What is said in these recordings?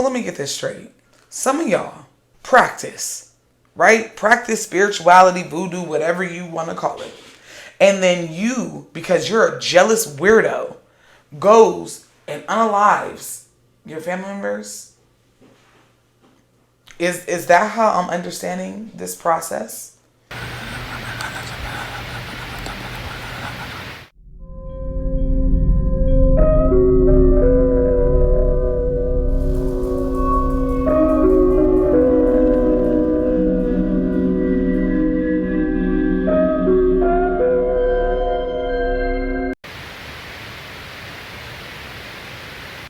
Let me get this straight. Some of y'all practice, right? Practice spirituality, voodoo, whatever you want to call it. And then you, because you're a jealous weirdo, goes and unalives your family members. Is that how I'm understanding this process?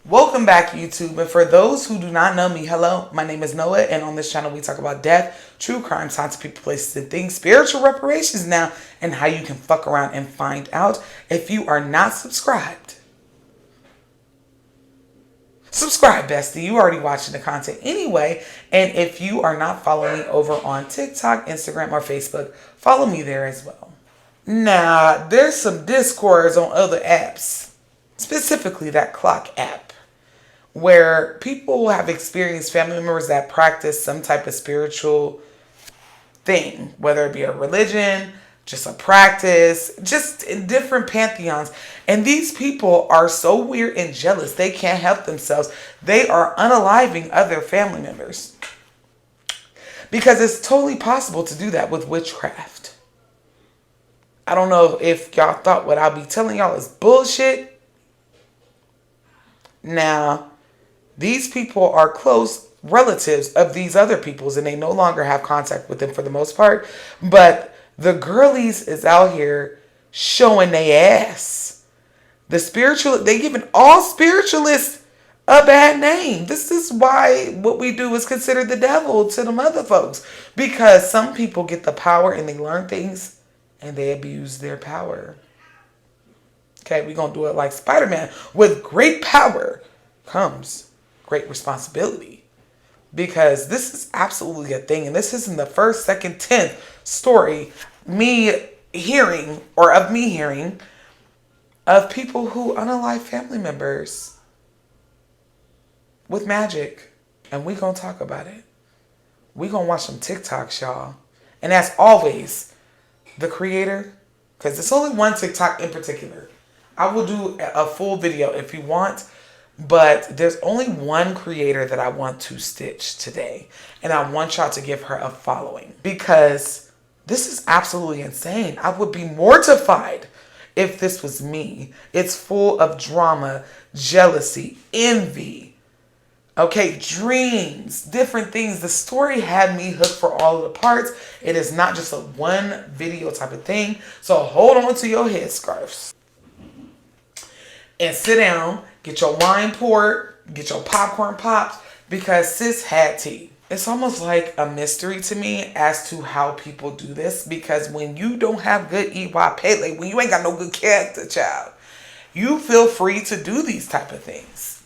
Welcome back, YouTube. And for those who do not know me, hello, my name is Noah, and on this channel we talk about death, true crime, haunted people, places, and things, spiritual reparations now, and how you can fuck around and find out. If you are not subscribed, subscribe, bestie. You already watching the content anyway. And if you are not following me over on TikTok, Instagram, or Facebook, follow me there as well. Now, there's some discords on other apps, specifically that clock app, where people have experienced family members that practice some type of spiritual thing, whether it be a religion, just a practice, just in different pantheons. And these people are so weird and jealous, they can't help themselves. They are unaliving other family members. Because it's totally possible to do that with witchcraft. I don't know if y'all thought what I'll be telling y'all is bullshit. Now, these people are close relatives of these other peoples, and they no longer have contact with them for the most part. But the girlies is out here showing their ass. They giving all spiritualists a bad name. This is why what we do is considered the devil to them other folks. Because some people get the power and they learn things and they abuse their power. Okay, we're going to do it like Spider-Man. With great power comes great responsibility. Because this is absolutely a thing. And this isn't the first, second, 10th story of me hearing of people who unalive family members with magic. And we're going to talk about it. We're going to watch some TikToks, y'all. And as always, the creator, because it's only one TikTok in particular. I will do a full video if you want, but there's only one creator that I want to stitch today. And I want y'all to give her a following because this is absolutely insane. I would be mortified if this was me. It's full of drama, jealousy, envy, okay, dreams, different things. The story had me hooked for all of the parts. It is not just a one video type of thing. So hold on to your headscarves. And sit down, get your wine poured, get your popcorn popped, because sis had tea. It's almost like a mystery to me as to how people do this, because when you don't have good like when you ain't got no good character, child, you feel free to do these type of things.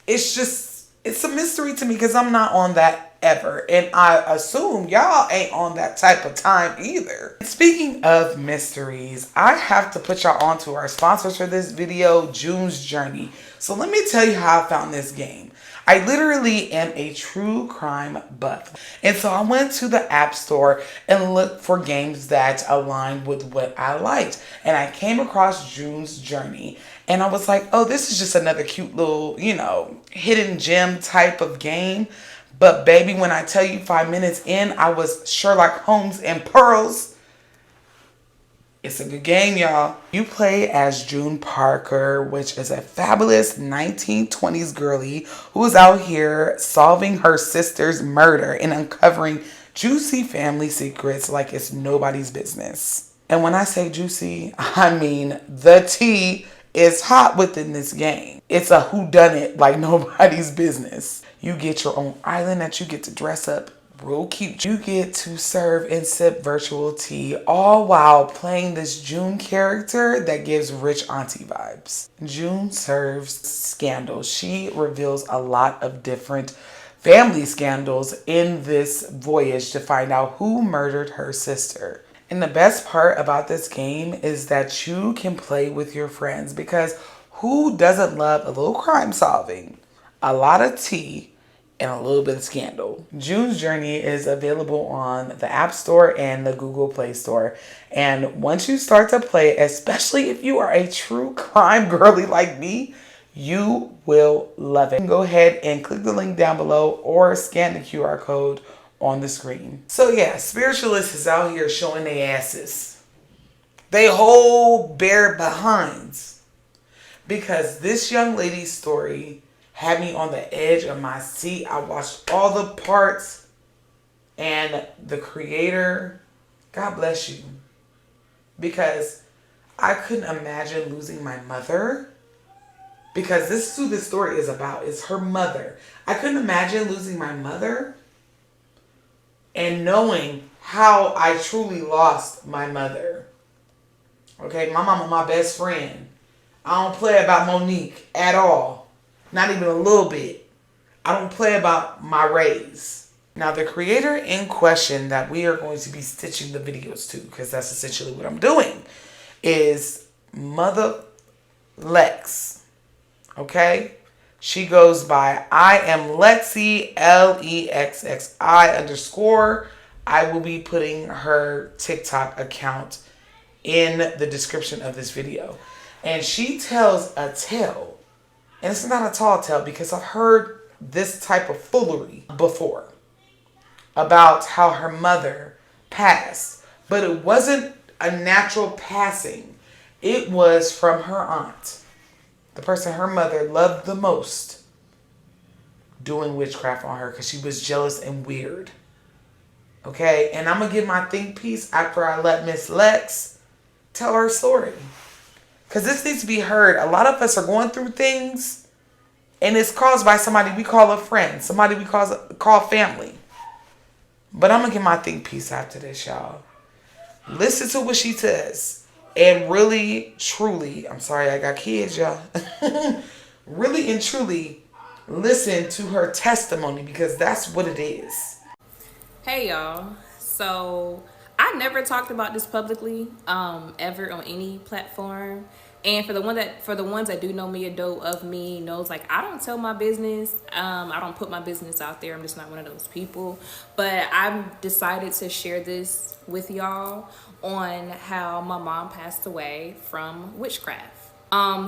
It's a mystery to me because I'm not on that ever. And I assume y'all ain't on that type of time either. Speaking of mysteries, I have to put y'all on to our sponsors for this video, June's Journey. So let me tell you how I found this game. I literally am a true crime buff. And so I went to the app store and looked for games that aligned with what I liked. And I came across June's Journey. And I was like, oh, this is just another cute little, hidden gem type of game. But baby, when I tell you 5 minutes in, I was Sherlock Holmes and Pearls. It's a good game, y'all. You play as June Parker, which is a fabulous 1920s girly who is out here solving her sister's murder and uncovering juicy family secrets like it's nobody's business. And when I say juicy, I mean the tea is hot within this game. It's a whodunit like nobody's business. You get your own island that you get to dress up real cute. You get to serve and sip virtual tea, all while playing this June character that gives rich auntie vibes. June serves scandals. She reveals a lot of different family scandals in this voyage to find out who murdered her sister. And the best part about this game is that you can play with your friends, because who doesn't love a little crime solving? a lot of tea, and a little bit of scandal. June's Journey is available on the App Store and the Google Play Store. And once you start to play, especially if you are a true crime girly like me, you will love it. Go ahead and click the link down below or scan the QR code on the screen. So yeah, spiritualists is out here showing their asses. They whole bare behinds. Because this young lady's story had me on the edge of my seat. I watched all the parts, and the creator, God bless you, because I couldn't imagine losing my mother, because this is who this story is about. It's her mother. I couldn't imagine losing my mother and knowing how I truly lost my mother. Okay, my mama, my best friend. I don't play about Monique at all. Not even a little bit. I don't play about my rays. Now, the creator in question that we are going to be stitching the videos to, because that's essentially what I'm doing, is Mother Lex. Okay? She goes by I am Lexi, LEXXI_. I will be putting her TikTok account in the description of this video. And she tells a tale. And it's not a tall tale, because I've heard this type of foolery before about how her mother passed. But it wasn't a natural passing. It was from her aunt, the person her mother loved the most, doing witchcraft on her because she was jealous and weird. Okay? And I'm going to give my think piece after I let Miss Lex tell her story. Because this needs to be heard. A lot of us are going through things, and it's caused by somebody we call a friend, somebody we call family. But I'm going to get my think piece after this, y'all. Listen to what she says. And really, truly, I'm sorry I got kids, y'all. Really and truly listen to her testimony, because that's what it is. Hey, y'all. So I never talked about this publicly, ever on any platform. And for the ones that do know me, a doe of me knows, like, I don't tell my business. I don't put my business out there. I'm just not one of those people. But I've decided to share this with y'all on how my mom passed away from witchcraft.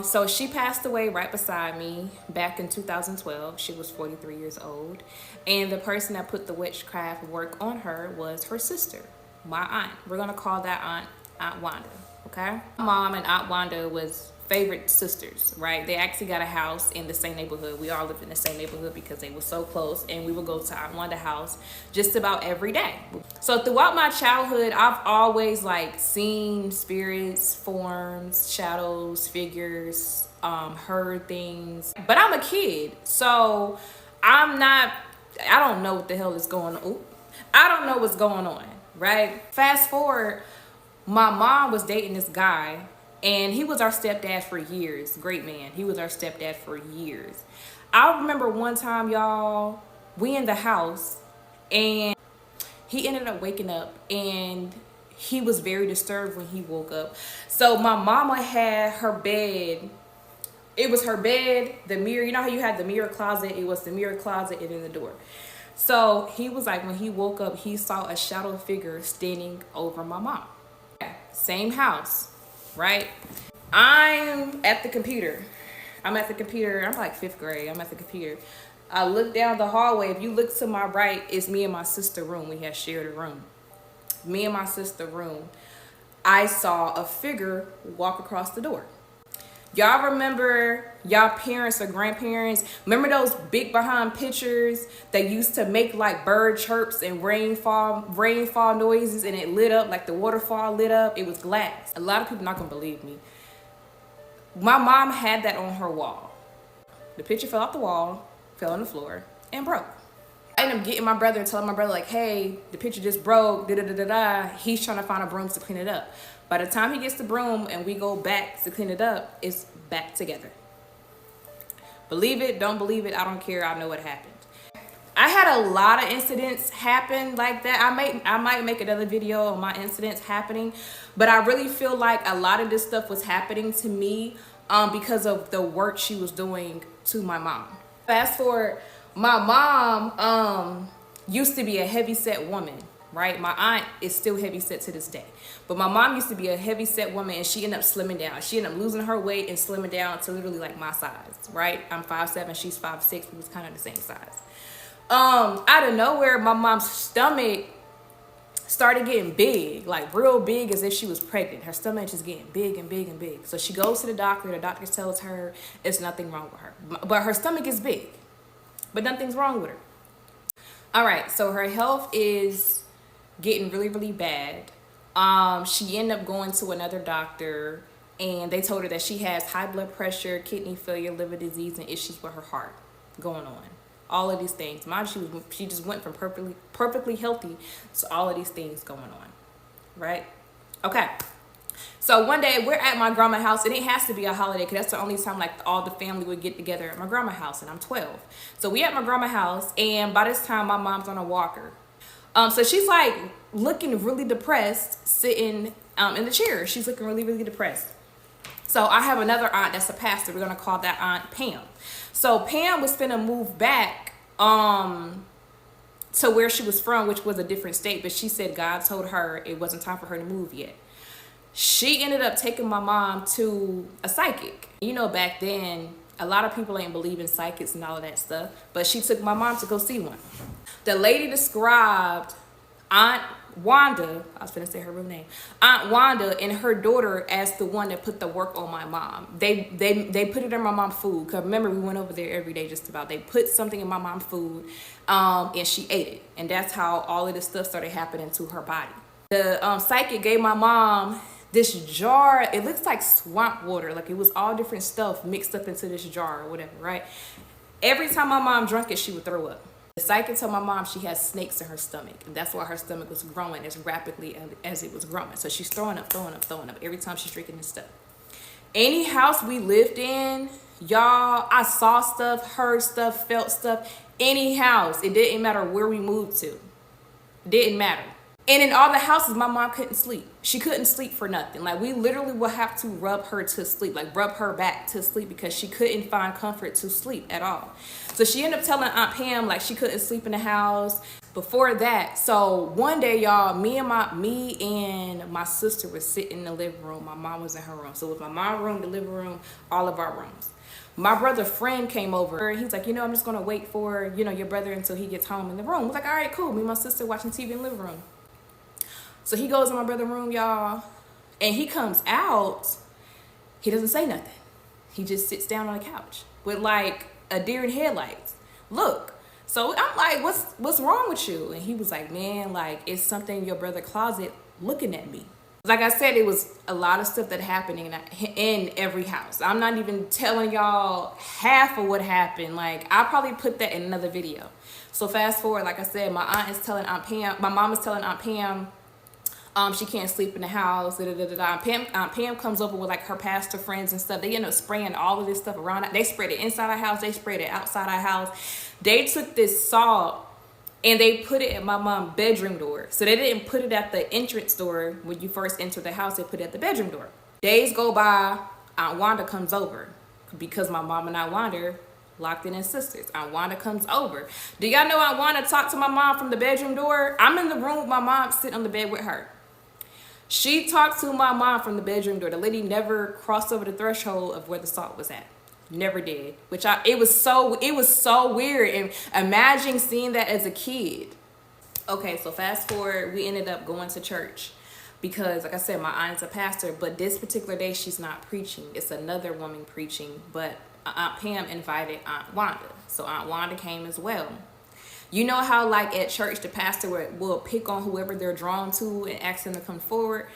So she passed away right beside me back in 2012. She was 43 years old. And the person that put the witchcraft work on her was her sister, my aunt. We're going to call that Aunt Wanda. Okay. My mom and Aunt Wanda was favorite sisters, right? They actually got a house in the same neighborhood. We all lived in the same neighborhood because they were so close, and we would go to Aunt Wanda's house just about every day. So throughout my childhood, I've always like seen spirits, forms, shadows, figures, heard things. But I'm a kid, so I don't know what the hell is going on. I don't know what's going on, right? Fast forward, my mom was dating this guy, and he was our stepdad for years. Great man. He was our stepdad for years. I remember one time, y'all, we in the house, and he ended up waking up, and he was very disturbed when he woke up. So my mama had her bed. It was her bed, the mirror. You know how you had the mirror closet? It was the mirror closet and then the door. So he was like, when he woke up, he saw a shadow figure standing over my mom. Same house, right? I'm at the computer. I'm like 5th grade. I'm at the computer. I look down the hallway. If you look to my right, it's me and my sister's room. We had shared a room. Me and my sister's room. I saw a figure walk across the door. Y'all remember, y'all parents or grandparents, remember those big behind pictures that used to make like bird chirps and rainfall noises, and it lit up like the waterfall lit up? It was glass. A lot of people not gonna believe me. My mom had that on her wall. The picture fell off the wall, fell on the floor, and broke. I ended up getting my brother and telling my brother, like, hey, the picture just broke, da-da-da-da-da. He's trying to find a broom to clean it up. By the time he gets the broom and we go back to clean it up, it's back together. Believe it, don't believe it, I don't care, I know what happened. I had a lot of incidents happen like that. I might make another video on my incidents happening, but I really feel like a lot of this stuff was happening to me because of the work she was doing to my mom. Fast forward, my mom used to be a heavy set woman, right? My aunt is still heavy set to this day. But my mom used to be a heavy set woman, and she ended up slimming down. She ended up losing her weight and slimming down to literally like my size, right? I'm 5'7", she's 5'6", we was kind of the same size. Out of nowhere, my mom's stomach started getting big, like real big, as if she was pregnant. Her stomach just getting big and big and big. So she goes to the doctor. The doctor tells her it's nothing wrong with her. But her stomach is big, but nothing's wrong with her. All right, so her health is getting really, really bad. She ended up going to another doctor, and they told her that she has high blood pressure, kidney failure, liver disease, and issues with her heart going on. All of these things. Mind you, she just went from perfectly healthy to all of these things going on, right? Okay. So one day we're at my grandma's house, and it has to be a holiday because that's the only time like all the family would get together at my grandma's house, and I'm 12. So we at my grandma's house, and by this time my mom's on a walker. So she's like looking really depressed, sitting in the chair. She's looking really, really depressed. So I have another aunt that's a pastor. We're gonna call that Aunt Pam. So Pam was finna move back to where she was from, which was a different state, but she said God told her it wasn't time for her to move yet. She ended up taking my mom to a psychic. You know, back then, a lot of people ain't believe in psychics and all of that stuff, but she took my mom to go see one. The lady described Aunt Wanda, I was finna say her real name, Aunt Wanda and her daughter as the one that put the work on my mom. They put it in my mom's food, because remember we went over there every day just about. They put something in my mom's food and she ate it. And that's how all of this stuff started happening to her body. The psychic gave my mom this jar. It looks like swamp water. Like it was all different stuff mixed up into this jar or whatever, right? Every time my mom drank it, she would throw up. The psychic told my mom she has snakes in her stomach, and that's why her stomach was growing as rapidly as it was growing. So she's throwing up every time she's drinking this stuff. Any house we lived in, y'all, I saw stuff, heard stuff, felt stuff. Any house, it didn't matter where we moved to. It didn't matter. And in all the houses, my mom couldn't sleep. She couldn't sleep for nothing. Like, we literally would have to rub her to sleep, like rub her back to sleep, because she couldn't find comfort to sleep at all. So she ended up telling Aunt Pam, like, she couldn't sleep in the house. Before that, so one day, y'all, me and my sister was sitting in the living room. My mom was in her room. So it was my mom's room, the living room, all of our rooms. My brother friend came over. He's like, I'm just going to wait for, your brother until he gets home in the room. I was like, all right, cool. Me and my sister watching TV in the living room. So he goes in my brother's room, y'all, and he comes out. He doesn't say nothing. He just sits down on the couch with like a deer in headlights. Look. So I'm like, what's wrong with you? And he was like, man, like, it's something in your brother's closet looking at me. Like I said, it was a lot of stuff that happened in every house. I'm not even telling y'all half of what happened. Like, I'll probably put that in another video. So fast forward, like I said, my mom is telling Aunt Pam, she can't sleep in the house. Aunt Pam comes over with like her pastor friends and stuff. They end up spraying all of this stuff around. They sprayed it inside our house. They sprayed it outside our house. They took this salt and they put it at my mom's bedroom door. So they didn't put it at the entrance door when you first enter the house. They put it at the bedroom door. Days go by. Aunt Wanda comes over, because my mom and Aunt Wanda locked in as sisters. Aunt Wanda comes over. Do y'all know Aunt Wanda talked to my mom from the bedroom door? I'm in the room with my mom, sitting on the bed with her. She talked to my mom from the bedroom door. The lady never crossed over the threshold of where the salt was at. Never did. It was so weird. And imagine seeing that as a kid. Okay, so fast forward, we ended up going to church because, like I said, my aunt's a pastor, but this particular day she's not preaching. It's another woman preaching, but Aunt Pam invited Aunt Wanda. So Aunt Wanda came as well. You know how, like, at church, the pastor will pick on whoever they're drawn to and ask them to come forward?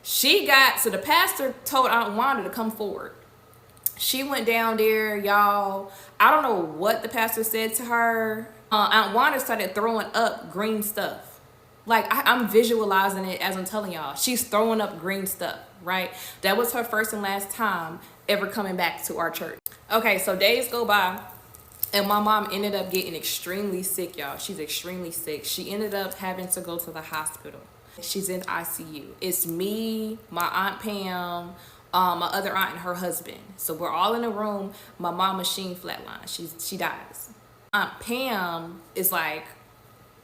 So the pastor told Aunt Wanda to come forward. She went down there, y'all. I don't know what the pastor said to her. Aunt Wanda started throwing up green stuff. Like, I'm visualizing it as I'm telling y'all. She's throwing up green stuff, right? That was her first and last time ever coming back to our church. Okay, so days go by. And my mom ended up getting extremely sick, y'all. She's extremely sick. She ended up having to go to the hospital. She's in ICU. It's me, my Aunt Pam, my other aunt and her husband. So we're all in a room. My mom machine flatline. She dies. Aunt Pam is like,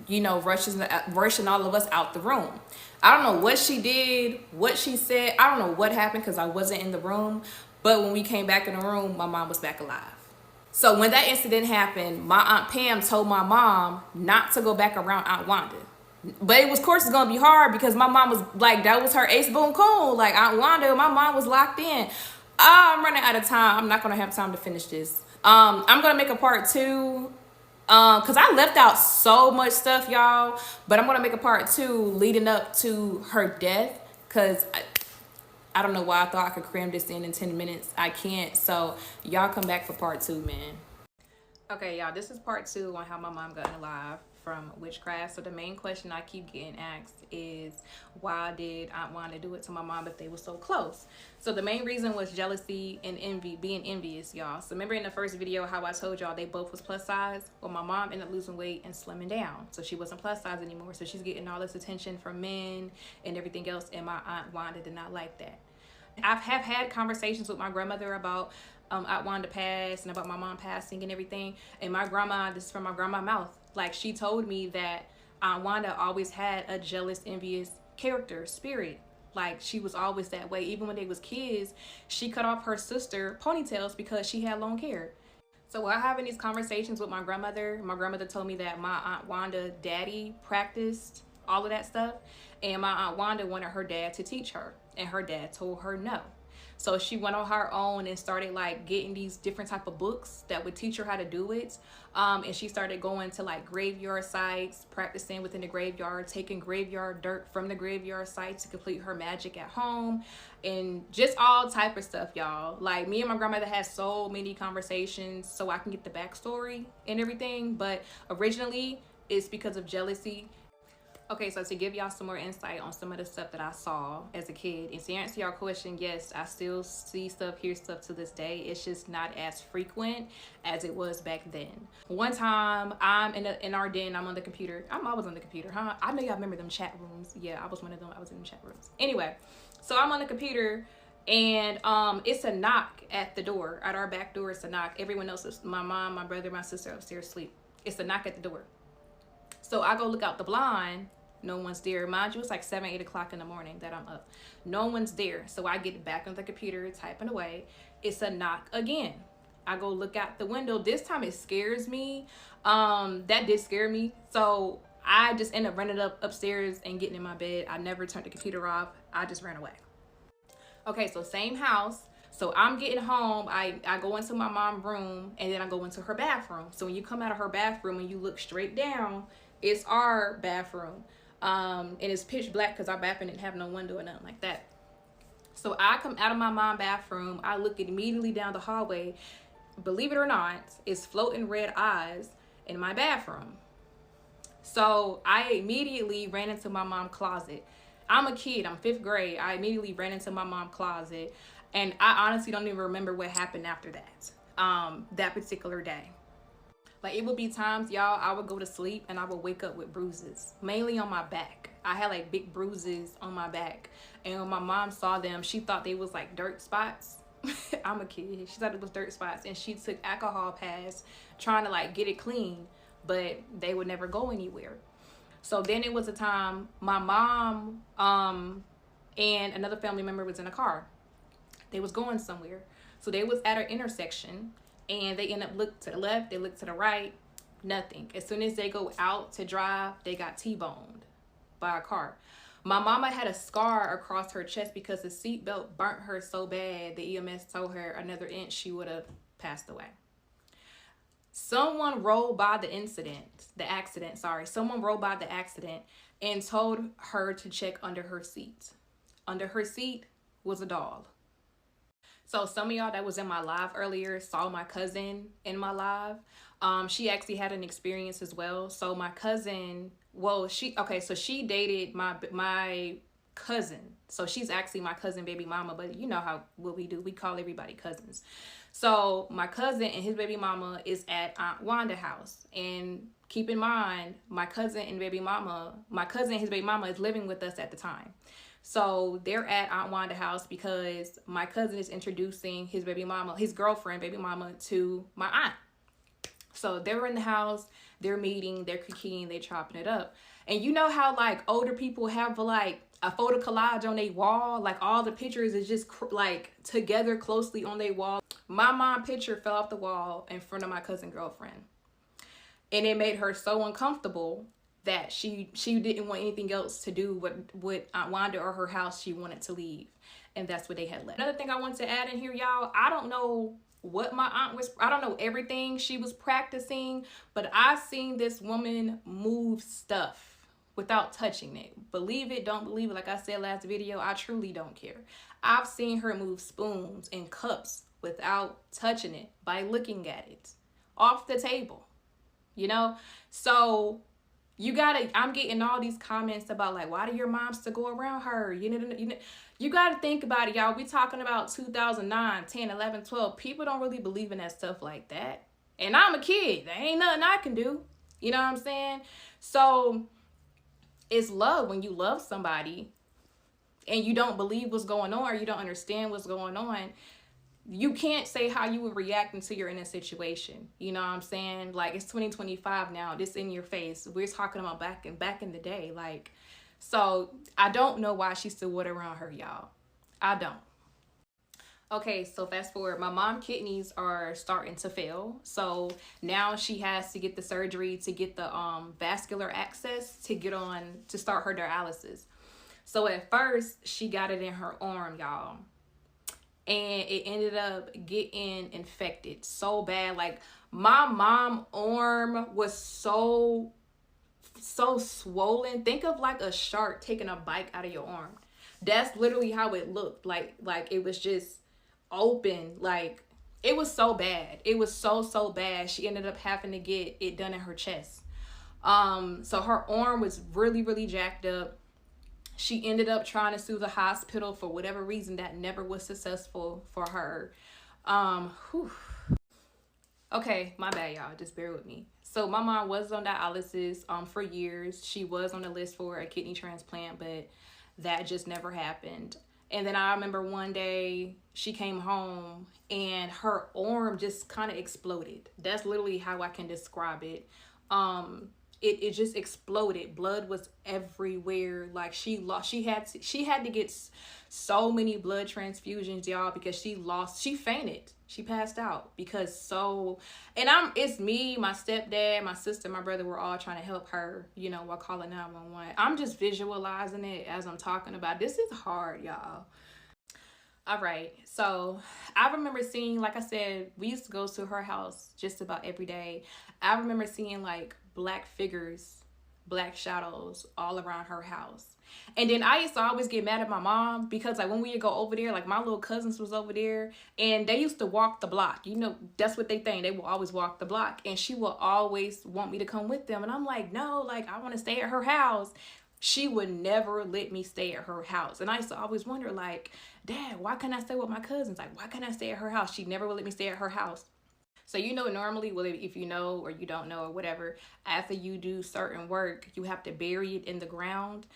you know, rushing all of us out the room. I don't know what she did, what she said. I don't know what happened because I wasn't in the room. But when we came back in the room, my mom was back alive. So when that incident happened, my Aunt Pam told my mom not to go back around Aunt Wanda. But it was, of course, it's gonna be hard because my mom was like, that was her ace boom coon. Like Aunt Wanda, my mom was locked in. I'm running out of time. I'm not gonna have time to finish this. I'm gonna make a part 2. Cause I left out so much stuff, y'all. But I'm gonna make a part 2 leading up to her death. Cause I don't know why I thought I could cram this in 10 minutes. I can't. So y'all come back for part 2, man. Okay, y'all, this is part 2 on how my mom got alive from witchcraft. So the main question I keep getting asked is, why did Aunt Wanda do it to my mom if they were so close? So the main reason was jealousy and envy, being envious, y'all. So remember in the first video how I told y'all they both was plus size? Well, my mom ended up losing weight and slimming down. So she wasn't plus size anymore. So she's getting all this attention from men and everything else. And my Aunt Wanda did not like that. I have had conversations with my grandmother about Aunt Wanda passed and about my mom passing and everything. And my grandma, this is from my grandma's mouth, like she told me that Aunt Wanda always had a jealous, envious character, spirit. Like she was always that way. Even when they was kids, she cut off her sister ponytails because she had long hair. So while having these conversations with my grandmother told me that my Aunt Wanda daddy practiced all of that stuff. And my Aunt Wanda wanted her dad to teach her. And her dad told her no. So she went on her own and started like getting these different type of books that would teach her how to do it. And she started going to like graveyard sites, practicing within the graveyard, taking graveyard dirt from the graveyard site to complete her magic at home, and just all type of stuff, y'all. Like me and my grandmother had so many conversations so I can get the backstory and everything. But originally it's because of jealousy. Okay, so to give y'all some more insight on some of the stuff that I saw as a kid, and to answer y'all question, yes, I still see stuff, hear stuff to this day. It's just not as frequent as it was back then. One time, I'm in our den, I'm on the computer. I'm always on the computer, huh? I know y'all remember them chat rooms. Yeah, I was one of them. I was in the chat rooms. Anyway, so I'm on the computer, and it's a knock at the door. At our back door, it's a knock. Everyone else is, my mom, my brother, my sister upstairs sleep. It's a knock at the door. So I go look out the blind. No one's there. Mind you, it's like 7, 8 o'clock in the morning that I'm up. No one's there. So I get back on the computer, typing away. It's a knock again. I go look out the window. This time it scares me. That did scare me. So I just end up running upstairs and getting in my bed. I never turned the computer off. I just ran away. Okay, so same house. So I'm getting home. I go into my mom's room, and then I go into her bathroom. So when you come out of her bathroom and you look straight down, it's our bathroom. And it's pitch black because our bathroom didn't have no window or nothing like that. So I come out of my mom's bathroom. I look immediately down the hallway. Believe it or not, it's floating red eyes in my bathroom. So I immediately ran into my mom's closet. I'm a kid. I'm 5th grade. I immediately ran into my mom's closet. And I honestly don't even remember what happened after that, that particular day. Like, it would be times, y'all, I would go to sleep and I would wake up with bruises, mainly on my back. I had like big bruises on my back. And when my mom saw them, she thought they was like dirt spots. I'm a kid. She thought it was dirt spots. And she took alcohol pads trying to like get it clean, but they would never go anywhere. So then it was a time my mom and another family member was in a car. They was going somewhere. So they was at an intersection. And they end up look to the left, they look to the right, nothing. As soon as they go out to drive, they got T-boned by a car. My mama had a scar across her chest because the seatbelt burnt her so bad the EMS told her another inch she would have passed away. Someone rolled by the accident, someone rolled by the accident and told her to check under her seat. Under her seat was a doll. So some of y'all that was in my live earlier saw my cousin in my live. She actually had an experience as well. So my cousin, so she dated my cousin. So she's actually my cousin baby mama, but you know what we do. We call everybody cousins. So my cousin and his baby mama is at Aunt Wanda's house. And keep in mind, my cousin and his baby mama is living with us at the time. So they're at Aunt Wanda's house because my cousin is introducing his baby mama, his girlfriend, baby mama, to my aunt. So they're in the house, they're meeting, they're cooking, they're chopping it up. And you know how like older people have like a photo collage on their wall, like all the pictures is just like together closely on their wall. My mom picture fell off the wall in front of my cousin girlfriend. And it made her so uncomfortable that she didn't want anything else to do with Aunt Wanda or her house. She wanted to leave. And that's what they had left. Another thing I want to add in here, y'all, I don't know what my aunt was, I don't know everything she was practicing, but I seen this woman move stuff without touching it. Believe it, don't believe it. Like I said last video, I truly don't care. I've seen her move spoons and cups without touching it by looking at it off the table, you know? So you gotta, I'm getting all these comments about like, why do your moms to go around her? You gotta think about it, y'all. We talking about 2009, 10, 11, 12. People don't really believe in that stuff like that. And I'm a kid. There ain't nothing I can do. You know what I'm saying? So it's love when you love somebody and you don't believe what's going on or you don't understand what's going on. You can't say how you would react until you're in a situation. You know what I'm saying? Like, it's 2025 now. This in your face. We're talking about back in the day. Like, so I don't know why she still would around her, y'all. I don't. Okay, so fast forward. My mom's kidneys are starting to fail. So now she has to get the surgery to get the vascular access to get on to start her dialysis. So at first she got it in her arm, y'all. And it ended up getting infected so bad. Like, my mom's arm was so swollen. Think of like a shark taking a bite out of your arm. That's literally how it looked. Like it was just open. Like, it was so bad. It was so bad. She ended up having to get it done in her chest. So her arm was really jacked up. She ended up trying to sue the hospital for whatever reason that never was successful for her. Okay, my bad, y'all. Just bear with me. So my mom was on dialysis for years. She was on the list for a kidney transplant, but that just never happened. And then I remember one day she came home and her arm just kind of exploded. That's literally how I can describe it. It just exploded. Blood was everywhere. Like, she had to get so many blood transfusions, y'all, because she fainted. She passed out it's me, my stepdad, my sister, my brother, we're all trying to help her, you know, while calling 911. I'm just visualizing it as I'm talking about. This is hard, y'all. All right, so I remember seeing, like I said, we used to go to her house just about every day. I remember seeing like black figures, black shadows all around her house. And then I used to always get mad at my mom because like when we would go over there, like my little cousins was over there and they used to walk the block. You know, that's what they think. They will always walk the block. And she will always want me to come with them. And I'm like, no, like I want to stay at her house. She would never let me stay at her house. And I used to always wonder, like, Dad, why can't I stay with my cousins? Like, why can't I stay at her house? She never would let me stay at her house. So, you know, normally, well, if you know or you don't know or whatever, after you do certain work, you have to bury it in the ground.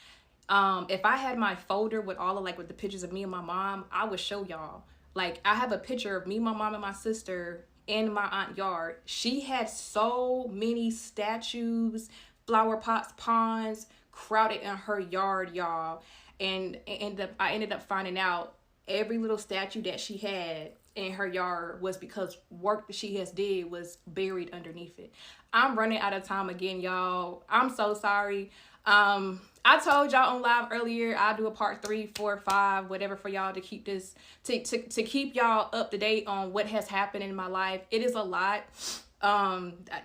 If I had my folder with all of like with the pictures of me and my mom, I would show y'all. Like, I have a picture of me, my mom, and my sister in my aunt's yard. She had so many statues, flower pots, ponds, crowded in her yard, y'all. And I ended up finding out every little statue that she had in her yard was because work that she has did was buried underneath it. I'm running out of time again, y'all. I'm so sorry. I told y'all on live earlier I'll do a part 3, 4, 5, whatever, for y'all to keep this to keep y'all up to date on what has happened in my life. It is a lot.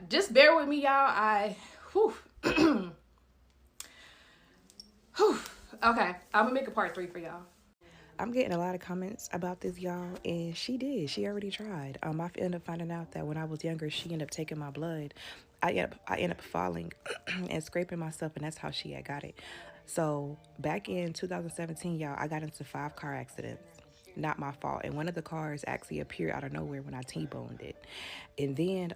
Just bear with me, y'all. Okay, I'm gonna make a part 3 for y'all. I'm getting a lot of comments about this, y'all, and she already tried. I ended up finding out that when I was younger, she ended up taking my blood. I ended up falling and scraping myself, and that's how she had got it. So back in 2017, y'all, I got into 5 car accidents. Not my fault. And one of the cars actually appeared out of nowhere when I T-boned it. And then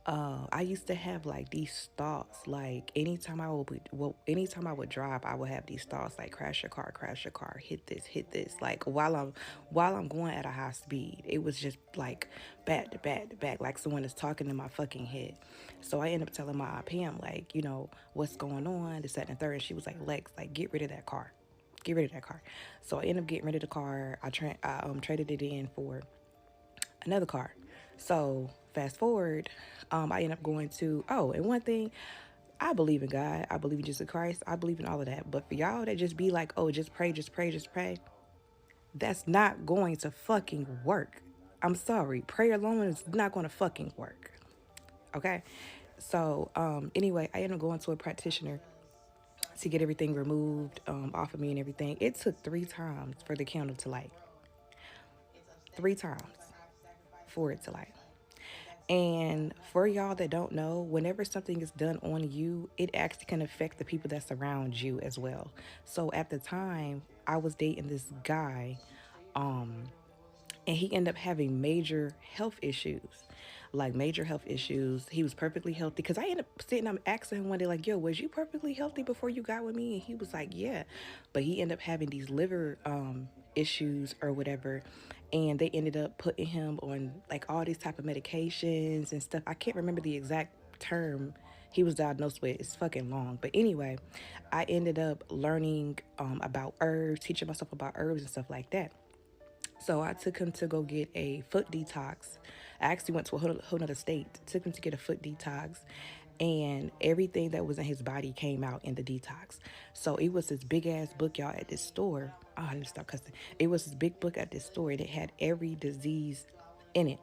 I used to have like these thoughts. Like anytime I would drive, I would have these thoughts like crash your car, hit this. Like while I'm going at a high speed, it was just like back to back to back, like someone is talking in my fucking head. So I ended up telling my PM like, what's going on, this, that, and the third. And she was like, Lex, like get rid of that car. Get rid of that car. So I ended up getting rid of the car. I traded it in for another car. So fast forward, I end up going to, and one thing, I believe in God, I believe in Jesus Christ, I believe in all of that. But for y'all that just be like, oh, just pray, just pray, just pray, that's not going to fucking work. I'm sorry, prayer alone is not going to fucking work. Okay. So anyway, I ended up going to a practitioner to get everything removed off of me and everything. It took 3 times for the candle to light. 3 times for it to light. And for y'all that don't know, whenever something is done on you, it actually can affect the people that surround you as well. So at the time, I was dating this guy, and he ended up having major health issues. Like major health issues. He was perfectly healthy. Because I ended up sitting, I'm asking him one day, like, yo, was you perfectly healthy before you got with me? And he was like, yeah. But he ended up having these liver issues or whatever. And they ended up putting him on like all these type of medications and stuff. I can't remember the exact term he was diagnosed with. It's fucking long. But anyway, I ended up learning about herbs, teaching myself about herbs and stuff like that. So I took him to go get a foot detox. I actually went to a whole other state. Took him to get a foot detox. And everything that was in his body came out in the detox. So it was this big ass book, y'all, at this store. Oh, I need to stop cussing. It was this big book at this store, and it had every disease in it.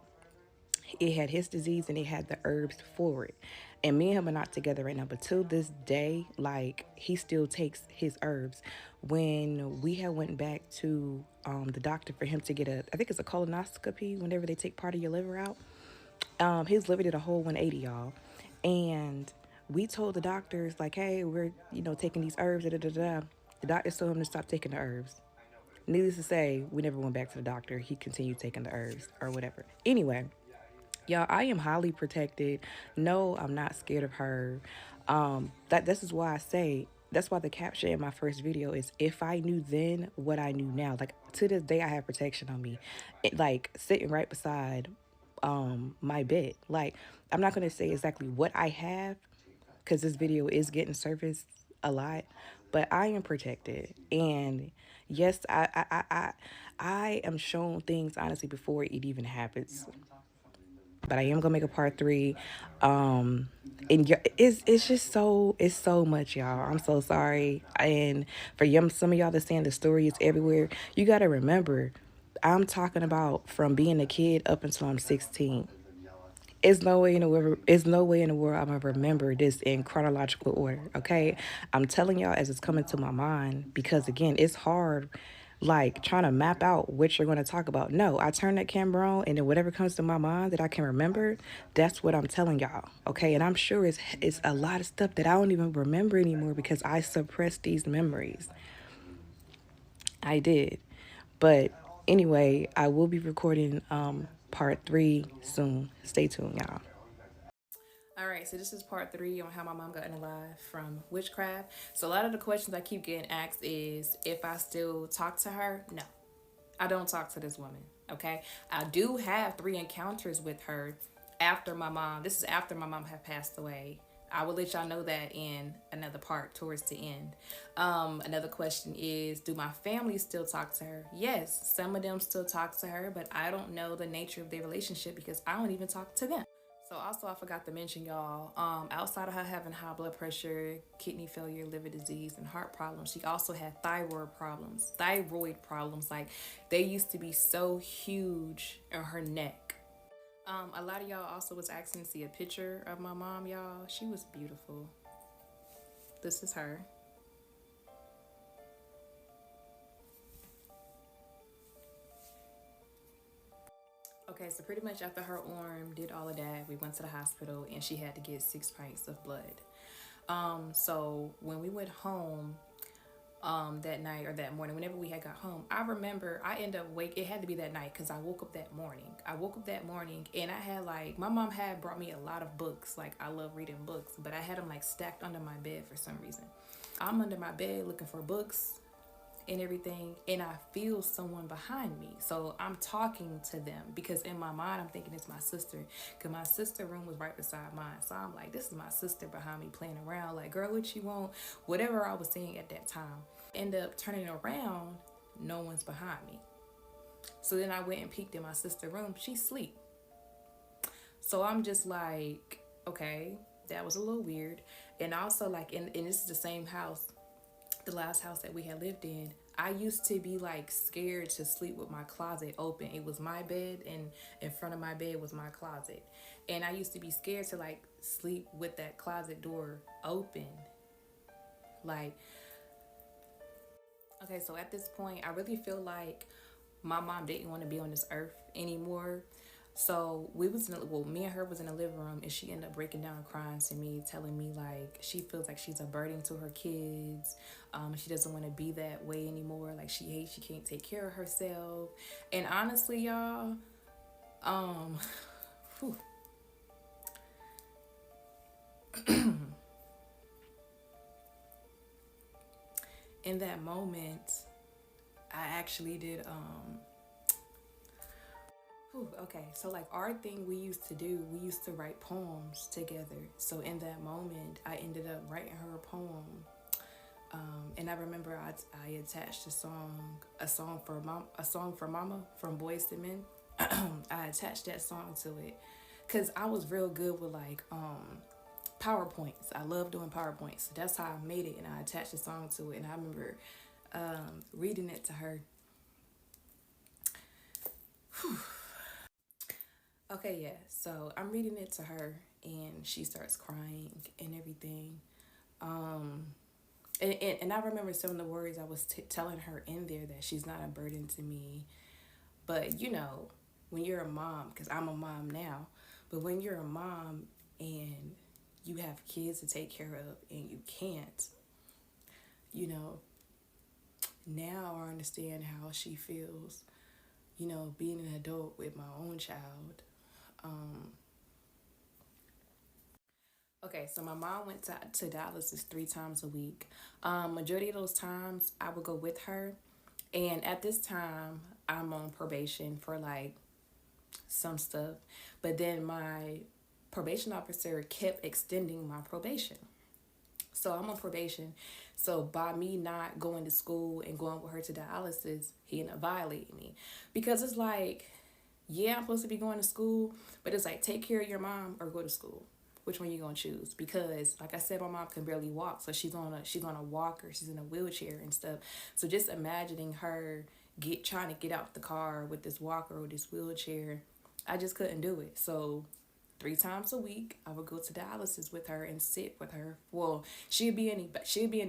It had his disease and it had the herbs for it. And me and him are not together right now, but till this day, like he still takes his herbs. When we had went back to the doctor for him to get I think it's a colonoscopy, whenever they take part of your liver out, his liver did a whole 180, y'all. And we told the doctors like, hey, we're taking these herbs, da da da da. The doctors told him to stop taking the herbs. Needless to say, we never went back to the doctor. He continued taking the herbs or whatever. Anyway, y'all, I am highly protected. No, I'm not scared of her. This is why I say, that's why the caption in my first video is, if I knew then what I knew now. Like to this day, I have protection on me, like sitting right beside my bed. Like I'm not gonna say exactly what I have because this video is getting surfaced a lot, but I am protected. And yes, I am shown things honestly before it even happens. But I am gonna make a part 3. And it's just it's so much, y'all. I'm so sorry. And for some of y'all that's saying the story is everywhere, you gotta remember, I'm talking about from being a kid up until I'm 16. It's no way in the world I'm gonna remember this in chronological order. Okay, I'm telling y'all as it's coming to my mind, because again, it's hard, like trying to map out what you're gonna talk about. No, I turn that camera on, and then whatever comes to my mind that I can remember, that's what I'm telling y'all. Okay, and I'm sure it's a lot of stuff that I don't even remember anymore because I suppressed these memories. I did, but anyway, I will be recording part 3 soon. Stay tuned, y'all. All right, so this is part 3 on how my mom got alive from witchcraft. So a lot of the questions I keep getting asked is if I still talk to her. No, I don't talk to this woman. Okay, I do have 3 encounters with her after my mom. This is after my mom had passed away. I will let y'all know that in another part towards the end. Another question is, do my family still talk to her? Yes, some of them still talk to her, but I don't know the nature of their relationship because I don't even talk to them. So also I forgot to mention, y'all, outside of her having high blood pressure, kidney failure, liver disease, and heart problems, she also had thyroid problems. Like they used to be so huge in her neck. A lot of y'all also was asking to see a picture of my mom, y'all. She was beautiful. This is her. Okay, so pretty much after her arm did all of that, we went to the hospital and she had to get 6 pints of blood. So when we went home, that night or that morning, whenever we had got home. I remember I ended up it had to be that night because I woke up that morning. And I had like, my mom had brought me a lot of books. Like, I love reading books, but I had them like stacked under my bed for some reason. I'm under my bed looking for books and everything, and I feel someone behind me. So I'm talking to them because in my mind I'm thinking it's my sister, because my sister's room was right beside mine. So I'm like, this is my sister behind me playing around, like, girl, what you want? Whatever I was saying at that time. End up turning around, no one's behind me. So then I went and peeked in my sister's room. She's asleep. So I'm just like, okay, that was a little weird. And also, like, and this is the same house, the last house that we had lived in. I used to be like scared to sleep with my closet open. It was my bed, and in front of my bed was my closet. And I used to be scared to like sleep with that closet door open. Like, okay, so at this point, I really feel like my mom didn't want to be on this earth anymore. So me and her was in the living room, and she ended up breaking down crying to me, telling me like she feels like she's a burden to her kids. She doesn't want to be that way anymore. Like, she hates she can't take care of herself. And honestly, y'all, whew, in that moment, I actually did okay, so like our thing we used to write poems together. So in that moment, I ended up writing her a poem. And I remember I attached a song for Mama from Boys to Men. I attached that song to it because I was real good with like PowerPoints. I love doing PowerPoints. So that's how I made it, and I attached the song to it. And I remember reading it to her. Whew. Okay, yeah, so I'm reading it to her, and she starts crying and everything. And I remember some of the words I was telling her in there, that she's not a burden to me. But, you know, when you're a mom, because I'm a mom now, but when you're a mom and you have kids to take care of and you can't, you know, now I understand how she feels, you know, being an adult with my own child. Okay, so my mom went to dialysis 3 times a week. Majority of those times I would go with her. And at this time, I'm on probation for like some stuff. But then my probation officer kept extending my probation. So I'm on probation. So by me not going to school and going with her to dialysis, he ended up violating me. Because it's like, yeah, I'm supposed to be going to school, but it's like, take care of your mom or go to school. Which one you gonna choose? Because like I said, my mom can barely walk, so she's on a walker, she's in a wheelchair and stuff. So just imagining her trying to get out the car with this walker or this wheelchair, I just couldn't do it. So 3 times a week, I would go to dialysis with her and sit with her. Well, she'd be in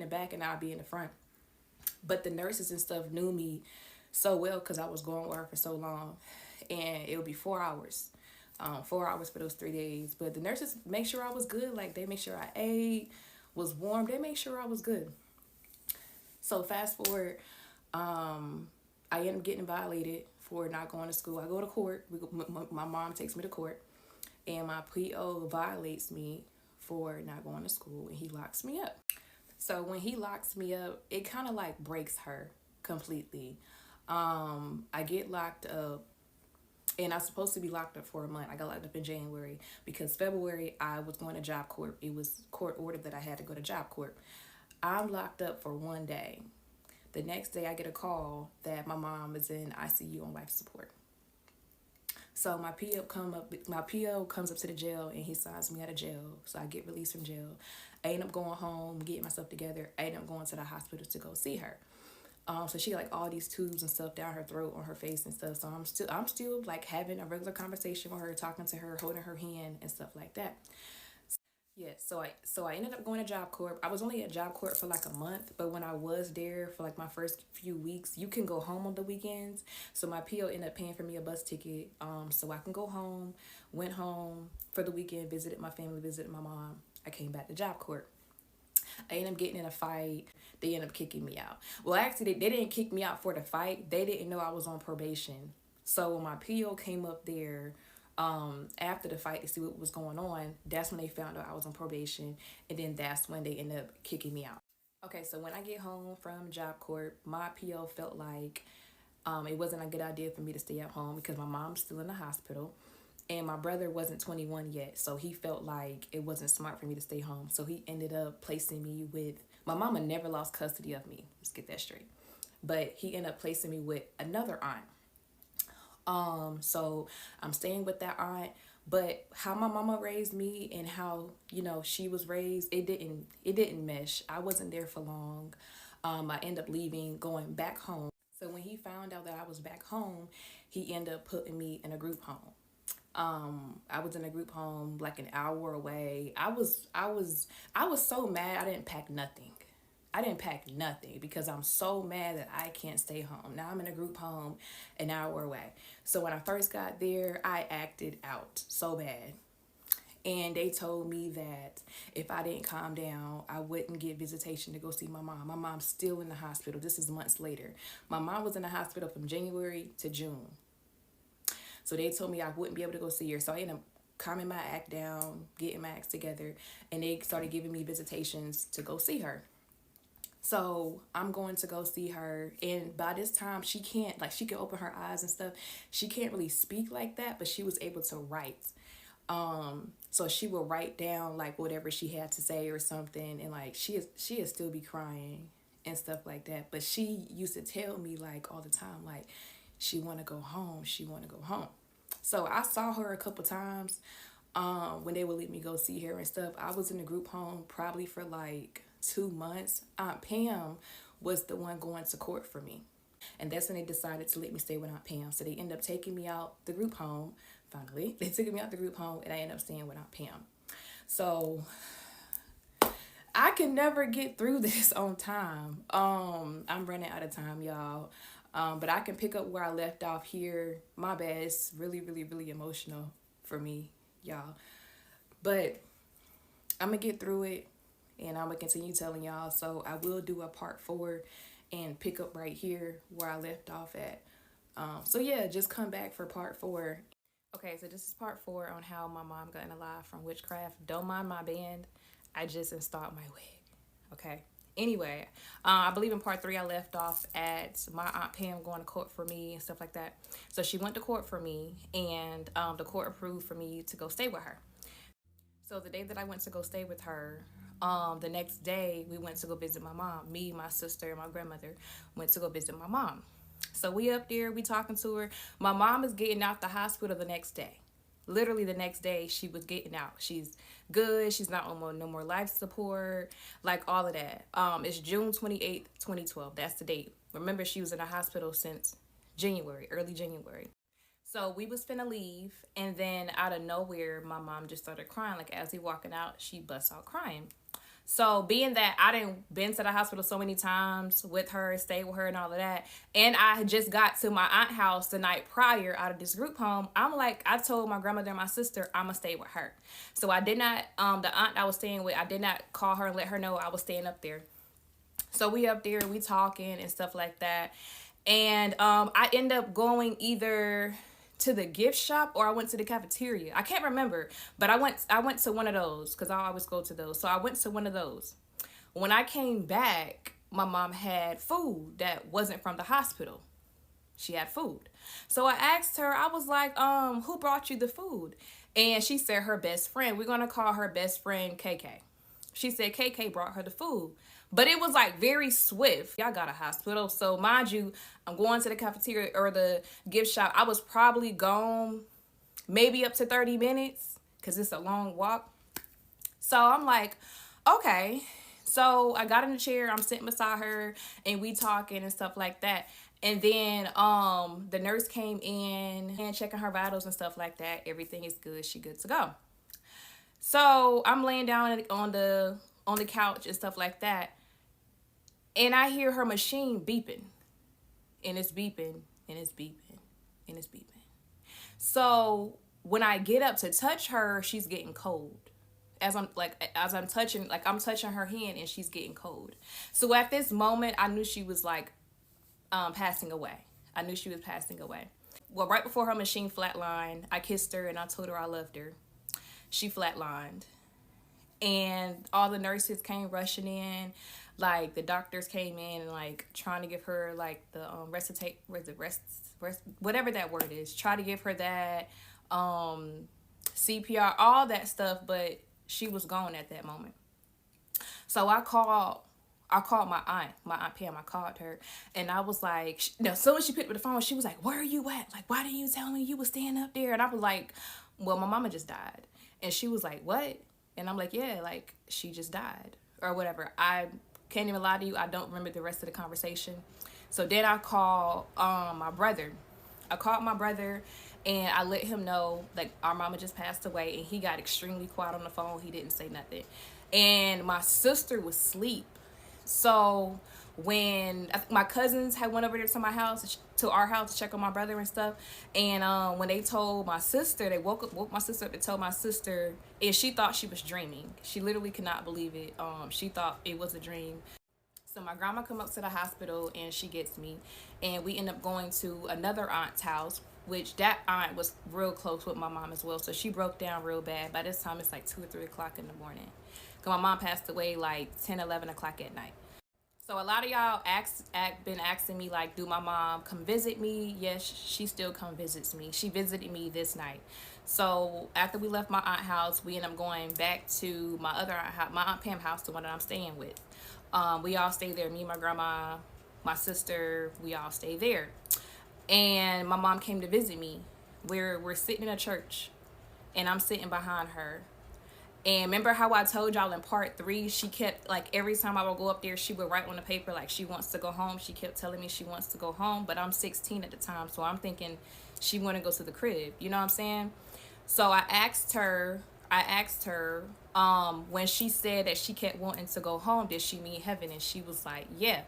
the back and I'd be in the front. But the nurses and stuff knew me so well because I was going with her for so long, and it would be 4 hours. 4 hours for those 3 days. But the nurses make sure I was good. Like, they make sure I ate, was warm. They make sure I was good. So fast forward, I end up getting violated for not going to school. I go to court. My mom takes me to court, and my PO violates me for not going to school, and he locks me up. So when he locks me up, it kind of like breaks her completely. I get locked up. And I was supposed to be locked up for a month. I got locked up in January because February I was going to job court. It was court ordered that I had to go to job court. I'm locked up for 1 day. The next day I get a call that my mom is in ICU on life support. So my PO comes up to the jail, and he signs me out of jail. So I get released from jail. I end up going home, getting myself together. I end up going to the hospital to go see her. So she got like all these tubes and stuff down her throat, on her face and stuff. So I'm still like having a regular conversation with her, talking to her, holding her hand and stuff like that. Yeah, so I ended up going to Job Corps. I was only at Job Corps for like a month, but when I was there for like my first few weeks, you can go home on the weekends. So my PO ended up paying for me a bus ticket, so I can go home. Went home for the weekend, visited my family, visited my mom. I came back to Job Corps. I ended up getting in a fight. They ended up kicking me out. Well, actually, they didn't kick me out for the fight. They didn't know I was on probation. So when my PO came up there after the fight to see what was going on, that's when they found out I was on probation. And then that's when they ended up kicking me out. Okay, so when I get home from Job Corps, my PO felt like it wasn't a good idea for me to stay at home because my mom's still in the hospital and my brother wasn't 21 yet. So he felt like it wasn't smart for me to stay home. So he ended up placing me with, my mama never lost custody of me. Let's get that straight. But he ended up placing me with another aunt. So I'm staying with that aunt, but how my mama raised me and how, you know, she was raised, it didn't mesh. I wasn't there for long. I ended up leaving, going back home. So when he found out that I was back home, he ended up putting me in a group home. I was in a group home like an hour away. I was so mad I didn't pack nothing. I didn't pack nothing because I'm so mad that I can't stay home. Now I'm in a group home an hour away. So when I first got there, I acted out so bad. And they told me that if I didn't calm down, I wouldn't get visitation to go see my mom. My mom's still in the hospital. This is months later. My mom was in the hospital from January to June. So they told me I wouldn't be able to go see her. So I ended up calming my act down, getting my acts together, and they started giving me visitations to go see her. So I'm going to go see her, and by this time she can't, like, she can open her eyes and stuff. She can't really speak like that, but she was able to write. So she would write down like whatever she had to say or something, and like she'd still be crying and stuff like that. But she used to tell me like all the time, like she want to go home, she want to go home. So I saw her a couple times when they would let me go see her and stuff. I was in the group home probably for like 2 months. Aunt Pam was the one going to court for me. And that's when they decided to let me stay with Aunt Pam. So they ended up taking me out the group home. Finally, they took me out the group home and I ended up staying with Aunt Pam. So I can never get through this on time. I'm running out of time, y'all. But I can pick up where I left off here. My bad. It's really, really, really emotional for me, y'all. But I'm going to get through it. And I'm going to continue telling y'all. So I will do a part 4 and pick up right here where I left off at. So yeah, just come back for part 4. Okay, so this is part 4 on how my mom got in alive from witchcraft. Don't mind my band. I just installed my wig. Okay. Anyway, I believe in part 3 I left off at my Aunt Pam going to court for me and stuff like that. So she went to court for me, and the court approved for me to go stay with her. So the day that I went to go stay with her, the next day we went to go visit my mom. Me, my sister, and my grandmother went to go visit my mom. So we up there, we talking to her. My mom is getting out the hospital the next day. Literally the next day she was getting out. She's good. She's not on no more life support, like all of that. It's June 28th, 2012. That's the date. Remember, she was in the hospital since January, early January. So we was finna leave, and then out of nowhere, my mom just started crying. Like as we walking out, she busts out crying. So being that I didn't been to the hospital so many times with her, stayed with her and all of that, and I just got to my aunt's house the night prior out of this group home, I'm like, I told my grandmother and my sister I'm gonna stay with her. So I did not, the aunt I was staying with, I did not call her and let her know I was staying up there. So we up there, we talking and stuff like that. And I end up going either to the gift shop or I went to the cafeteria. I can't remember, but I went to one of those because I always go to those. So I went to one of those. When I came back, my mom had food that wasn't from the hospital. She had food. So I asked her, I was like, who brought you the food? And she said her best friend. We're going to call her best friend KK. She said KK brought her the food. But it was like very swift. Y'all got a hospital. So mind you, I'm going to the cafeteria or the gift shop. I was probably gone maybe up to 30 minutes because it's a long walk. So I'm like, okay. So I got in the chair. I'm sitting beside her and we talking and stuff like that. And then the nurse came in and checking her vitals and stuff like that. Everything is good. She good to go. So I'm laying down on the couch and stuff like that. And I hear her machine beeping. And it's beeping. And it's beeping. And it's beeping. So when I get up to touch her, she's getting cold. as I'm touching, like I'm touching her hand and she's getting cold. So at this moment, I knew she was like passing away. I knew she was passing away. Well, right before her machine flatlined, I kissed her and I told her I loved her. She flatlined. And all the nurses came rushing in. Like, the doctors came in and, like, trying to give her, like, the whatever that word is. Try to give her that, CPR, all that stuff. But she was gone at that moment. So I called my aunt Pam. I called her and I was like, as soon as she picked up the phone, she was like, "Where are you at? Like, why didn't you tell me you was staying up there?" And I was like, "Well, my mama just died." And she was like, "What?" And I'm like, "Yeah, like she just died or whatever." I can't even lie to you, I don't remember the rest of the conversation. So then I called my brother. I called my brother and I let him know, like, our mama just passed away, and he got extremely quiet on the phone. He didn't say nothing. And my sister was asleep. So when my cousins had went over there to my house, to our house, to check on my brother and stuff, and when they told my sister, they woke my sister up to tell my sister, and she thought she was dreaming. She literally could not believe it. She thought it was a dream. So my grandma come up to the hospital and she gets me, and we end up going to another aunt's house, which that aunt was real close with my mom as well. So she broke down real bad. By this time, it's like 2 or 3 o'clock in the morning. Cause my mom passed away like 10, 11 o'clock at night. So a lot of y'all been asking me, like, do my mom come visit me? Yes, she still come visits me. She visited me this night. So after we left my aunt house, we end up going back to my other aunt house, my aunt Pam house, the one that I'm staying with. We all stay there. Me, my grandma, my sister, we all stay there. And my mom came to visit me. We're sitting in a church, and I'm sitting behind her. And remember how I told y'all in part 3, she kept, like, every time I would go up there, she would write on the paper, like, she wants to go home. She kept telling me she wants to go home, but I'm 16 at the time, so I'm thinking she want to go to the crib. You know what I'm saying? So I asked her, when she said that she kept wanting to go home, did she mean heaven? And she was like, yeah.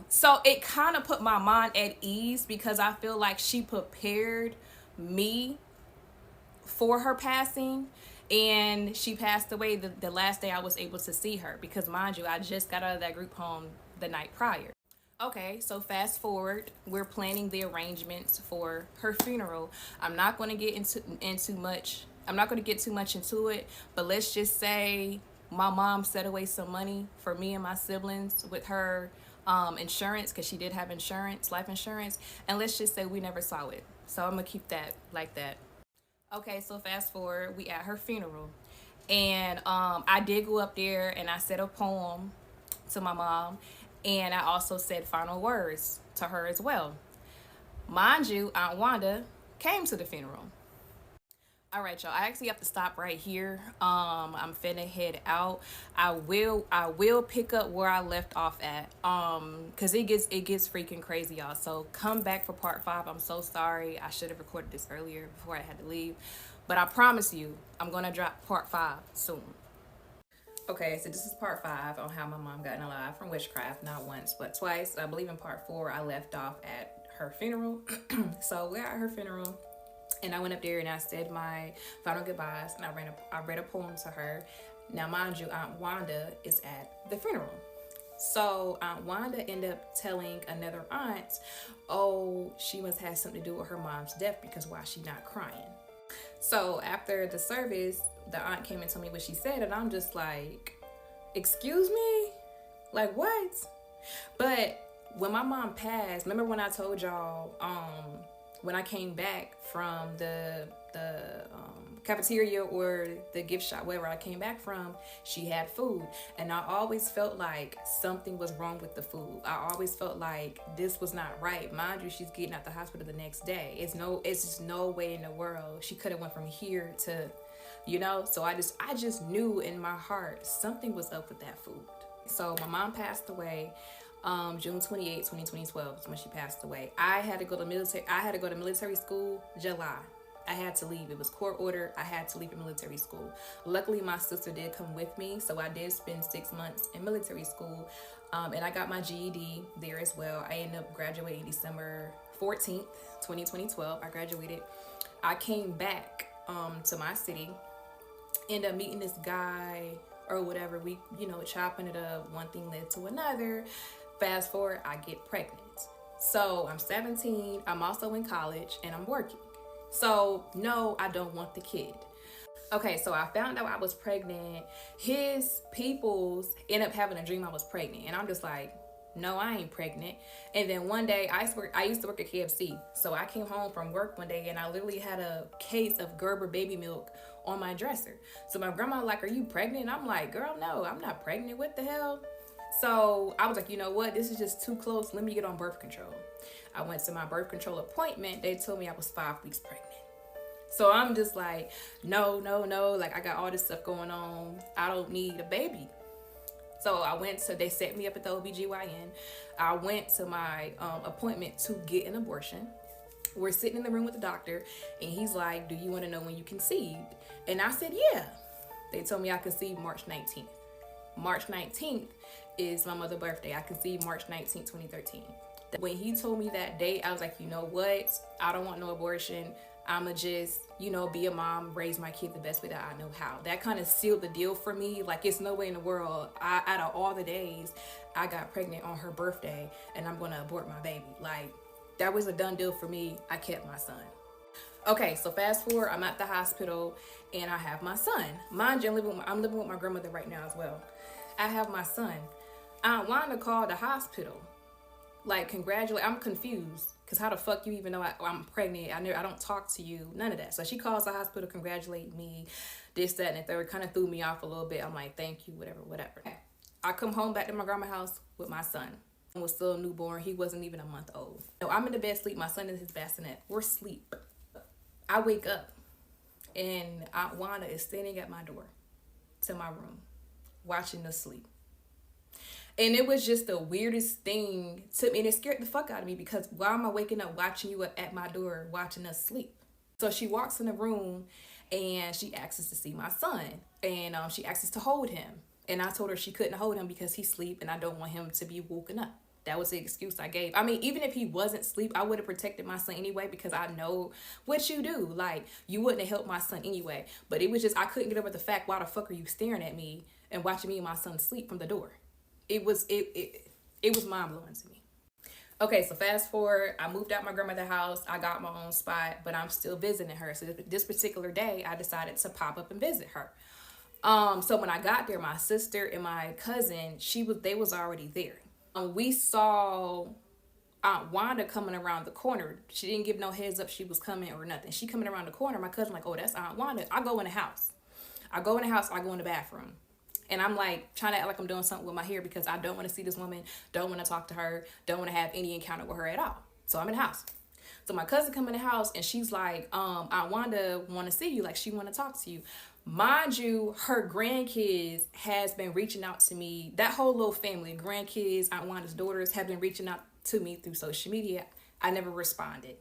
So it kind of put my mind at ease, because I feel like she prepared me for her passing. And she passed away the last day I was able to see her, because, mind you, I just got out of that group home the night prior. Okay, so fast forward, we're planning the arrangements for her funeral. I'm not going to get into much. I'm not going to get too much into it, but let's just say my mom set away some money for me and my siblings with her insurance, because she did have insurance, life insurance, and let's just say we never saw it. So I'm going to keep that like that. Okay, so fast forward, we at her funeral, and I did go up there and I said a poem to my mom, and I also said final words to her as well. Mind you, Aunt Wanda came to the funeral. All right, y'all, I actually have to stop right here. I'm finna head out. I will pick up where I left off at, because it gets freaking crazy, y'all. So come back for part 5. I'm so sorry. I should have recorded this earlier before I had to leave, but I promise you I'm gonna drop part 5 soon. Okay, so this is part 5 on how my mom got alive from witchcraft, not once but twice. I believe in part 4 I left off at her funeral. So we're at her funeral, and I went up there and I said my final goodbyes, and I read a poem to her. Now, mind you, Aunt Wanda is at the funeral. So Aunt Wanda ended up telling another aunt, oh, she must have something to do with her mom's death, because why she not crying? So after the service, the aunt came and told me what she said, and I'm just like, excuse me? Like, what? But when my mom passed, remember when I told y'all, when I came back from the cafeteria or the gift shop, wherever I came back from, she had food, and I always felt like something was wrong with the food. I always felt like this was not right. Mind you, she's getting out the hospital the next day. It's just no way in the world she could have went from here to, you know. So I just knew in my heart something was up with that food. So my mom passed away June 28, 2012 is when she passed away. I had to go to military school July. I had to leave. It was court order. I had to leave military school. Luckily, my sister did come with me, so I did spend 6 months in military school, and I got my GED there as well. I ended up graduating December 14th, 2012. I graduated. I came back to my city, End up meeting this guy or whatever. We, chopping it up. One thing led to another. Fast forward, I get pregnant. So I'm 17. I'm also in college and I'm working. So no, I don't want the kid. Okay, so I found out I was pregnant. His peoples end up having a dream I was pregnant. And I'm just like, no, I ain't pregnant. And then one day, I used to work at KFC. So I came home from work one day and I literally had a case of Gerber baby milk on my dresser. So my grandma like, are you pregnant? And I'm like, girl, no, I'm not pregnant. What the hell? So I was like, you know what? This is just too close. Let me get on birth control. I went to my birth control appointment. They told me I was 5 weeks pregnant. So I'm just like, no. Like, I got all this stuff going on. I don't need a baby. So they set me up at the OBGYN. I went to my appointment to get an abortion. We're sitting in the room with the doctor, and he's like, do you want to know when you conceived? And I said, yeah. They told me I conceived March 19th. March 19th is my mother's birthday. I conceived March 19th, 2013. When he told me that date, I was like, you know what? I don't want no abortion. I'ma just, be a mom, raise my kid the best way that I know how. That kind of sealed the deal for me. Like, it's no way in the world, out of all the days, I got pregnant on her birthday and I'm gonna abort my baby. Like, that was a done deal for me. I kept my son. Okay, so fast forward, I'm at the hospital and I have my son. Mind you, I'm living with my grandmother right now as well. I have my son. Aunt Wanda called the hospital. Like, congratulate. I'm confused. Because how the fuck you even know I'm pregnant? I don't talk to you. None of that. So she calls the hospital, congratulate me. This, that, and the third. Kind of threw me off a little bit. I'm like, thank you, whatever. I come home back to my grandma's house with my son. He was still a newborn. He wasn't even a month old. So I'm in the bed sleep. My son is his bassinet. We're asleep. I wake up. And Aunt Wanda is standing at my door to my room, watching us sleep. And it was just the weirdest thing to me. And it scared the fuck out of me because why am I waking up watching you at my door, watching us sleep? So she walks in the room and she asks us to see my son. And she asks us to hold him. And I told her she couldn't hold him because he's asleep and I don't want him to be woken up. That was the excuse I gave. I mean, even if he wasn't asleep, I would have protected my son anyway because I know what you do. Like, you wouldn't have helped my son anyway. But it was just, I couldn't get over the fact, why the fuck are you staring at me and watching me and my son sleep from the door? It was mind blowing to me. Okay, so fast forward, I moved out my grandmother's house. I got my own spot, but I'm still visiting her. So this particular day, I decided to pop up and visit her. So when I got there, my sister and my cousin, they was already there. We saw Aunt Wanda coming around the corner. She didn't give no heads up she was coming or nothing. She coming around the corner. My cousin like, oh, that's Aunt Wanda. I go in the house. I go in the bathroom. And I'm like trying to act like I'm doing something with my hair because I don't want to see this woman, don't want to talk to her, don't want to have any encounter with her at all. So I'm in the house. So my cousin come in the house and she's like, Aunt Wanda want to see you, like she want to talk to you. Mind you, her grandkids has been reaching out to me. That whole little family, grandkids, Aunt Wanda's daughters have been reaching out to me through social media. I never responded.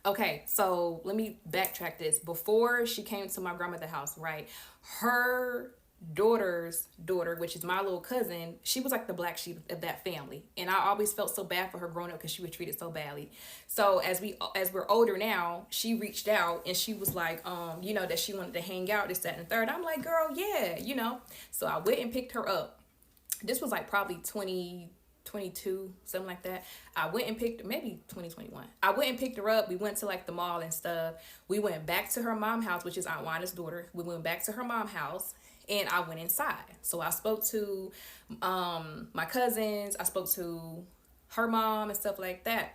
Okay, so let me backtrack this. Before she came to my grandmother's house, right? Her daughter's daughter, which is my little cousin, she was like the black sheep of that family. And I always felt so bad for her growing up because she was treated so badly. So as we're older now, she reached out and she was like, that she wanted to hang out, this, that, and the third. I'm like, girl, yeah, So I went and picked her up. This was like probably 2022, something like that. I went and picked, maybe 2021. I went and picked her up. We went to like the mall and stuff. We went back to her mom's house, which is Aunt Wanda's daughter. We went back to her mom's house and I went inside. So I spoke to my cousins. I spoke to her mom and stuff like that.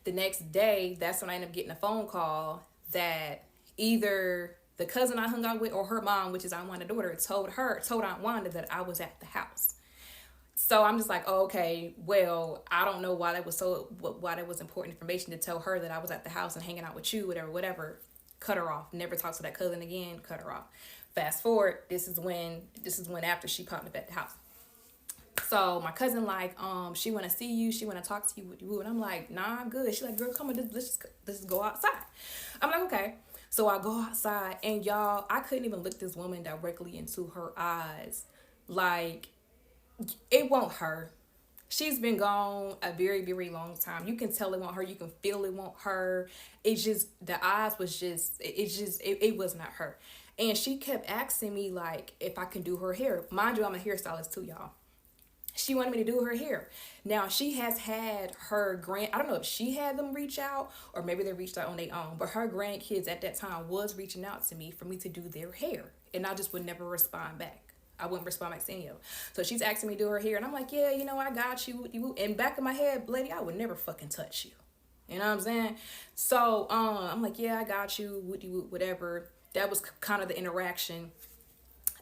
The next day, that's when I ended up getting a phone call that either the cousin I hung out with or her mom, which is Aunt Wanda's daughter, told Aunt Wanda that I was at the house. So I'm just like, oh, okay, well, I don't know why that was important information to tell her that I was at the house and hanging out with you, whatever. Cut her off. Never talk to that cousin again. Cut her off. Fast forward, this is when after she popped up at the house. So my cousin like, she want to see you. She want to talk to you. And I'm like, nah, I'm good. She's like, girl, come on, let's just go outside. I'm like, okay. So I go outside and y'all, I couldn't even look this woman directly into her eyes. Like, it won't her. She's been gone a very, very long time. You can tell it want her. You can feel it want her. It's just the eyes was just it was not her. And she kept asking me like if I can do her hair. Mind you, I'm a hairstylist too, y'all. She wanted me to do her hair. Now she has had her I don't know if she had them reach out or maybe they reached out on their own, but her grandkids at that time was reaching out to me for me to do their hair. And I just would never respond back. I wouldn't respond back saying yo. So she's asking me to do her hair and I'm like, yeah, you know, I got you. And back in my head, lady, I would never fucking touch you. You know what I'm saying? So I'm like, yeah, I got you, whatever. That was kind of the interaction.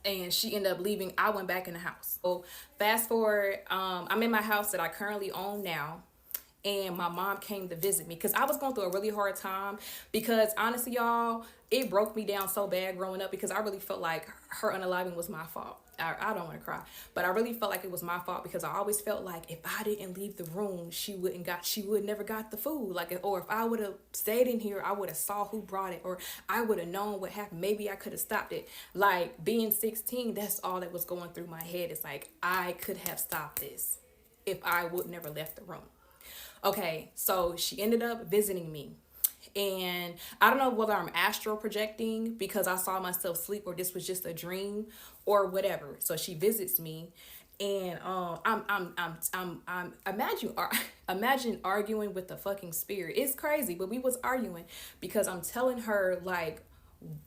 And she ended up leaving. I went back in the house. So fast forward, I'm in my house that I currently own now. And my mom came to visit me because I was going through a really hard time because honestly, y'all, it broke me down so bad growing up because I really felt like her unaliving was my fault. I don't want to cry, but I really felt like it was my fault because I always felt like if I didn't leave the room, she would never got the food. Like, or if I would have stayed in here, I would have saw who brought it, or I would have known what happened. Maybe I could have stopped it. Like being 16, that's all that was going through my head. It's like I could have stopped this if I would never left the room. Okay, so she ended up visiting me. And I don't know whether I'm astral projecting because I saw myself sleep or this was just a dream or whatever. So she visits me and I'm imagine arguing with the fucking spirit. It's crazy, but we was arguing because I'm telling her like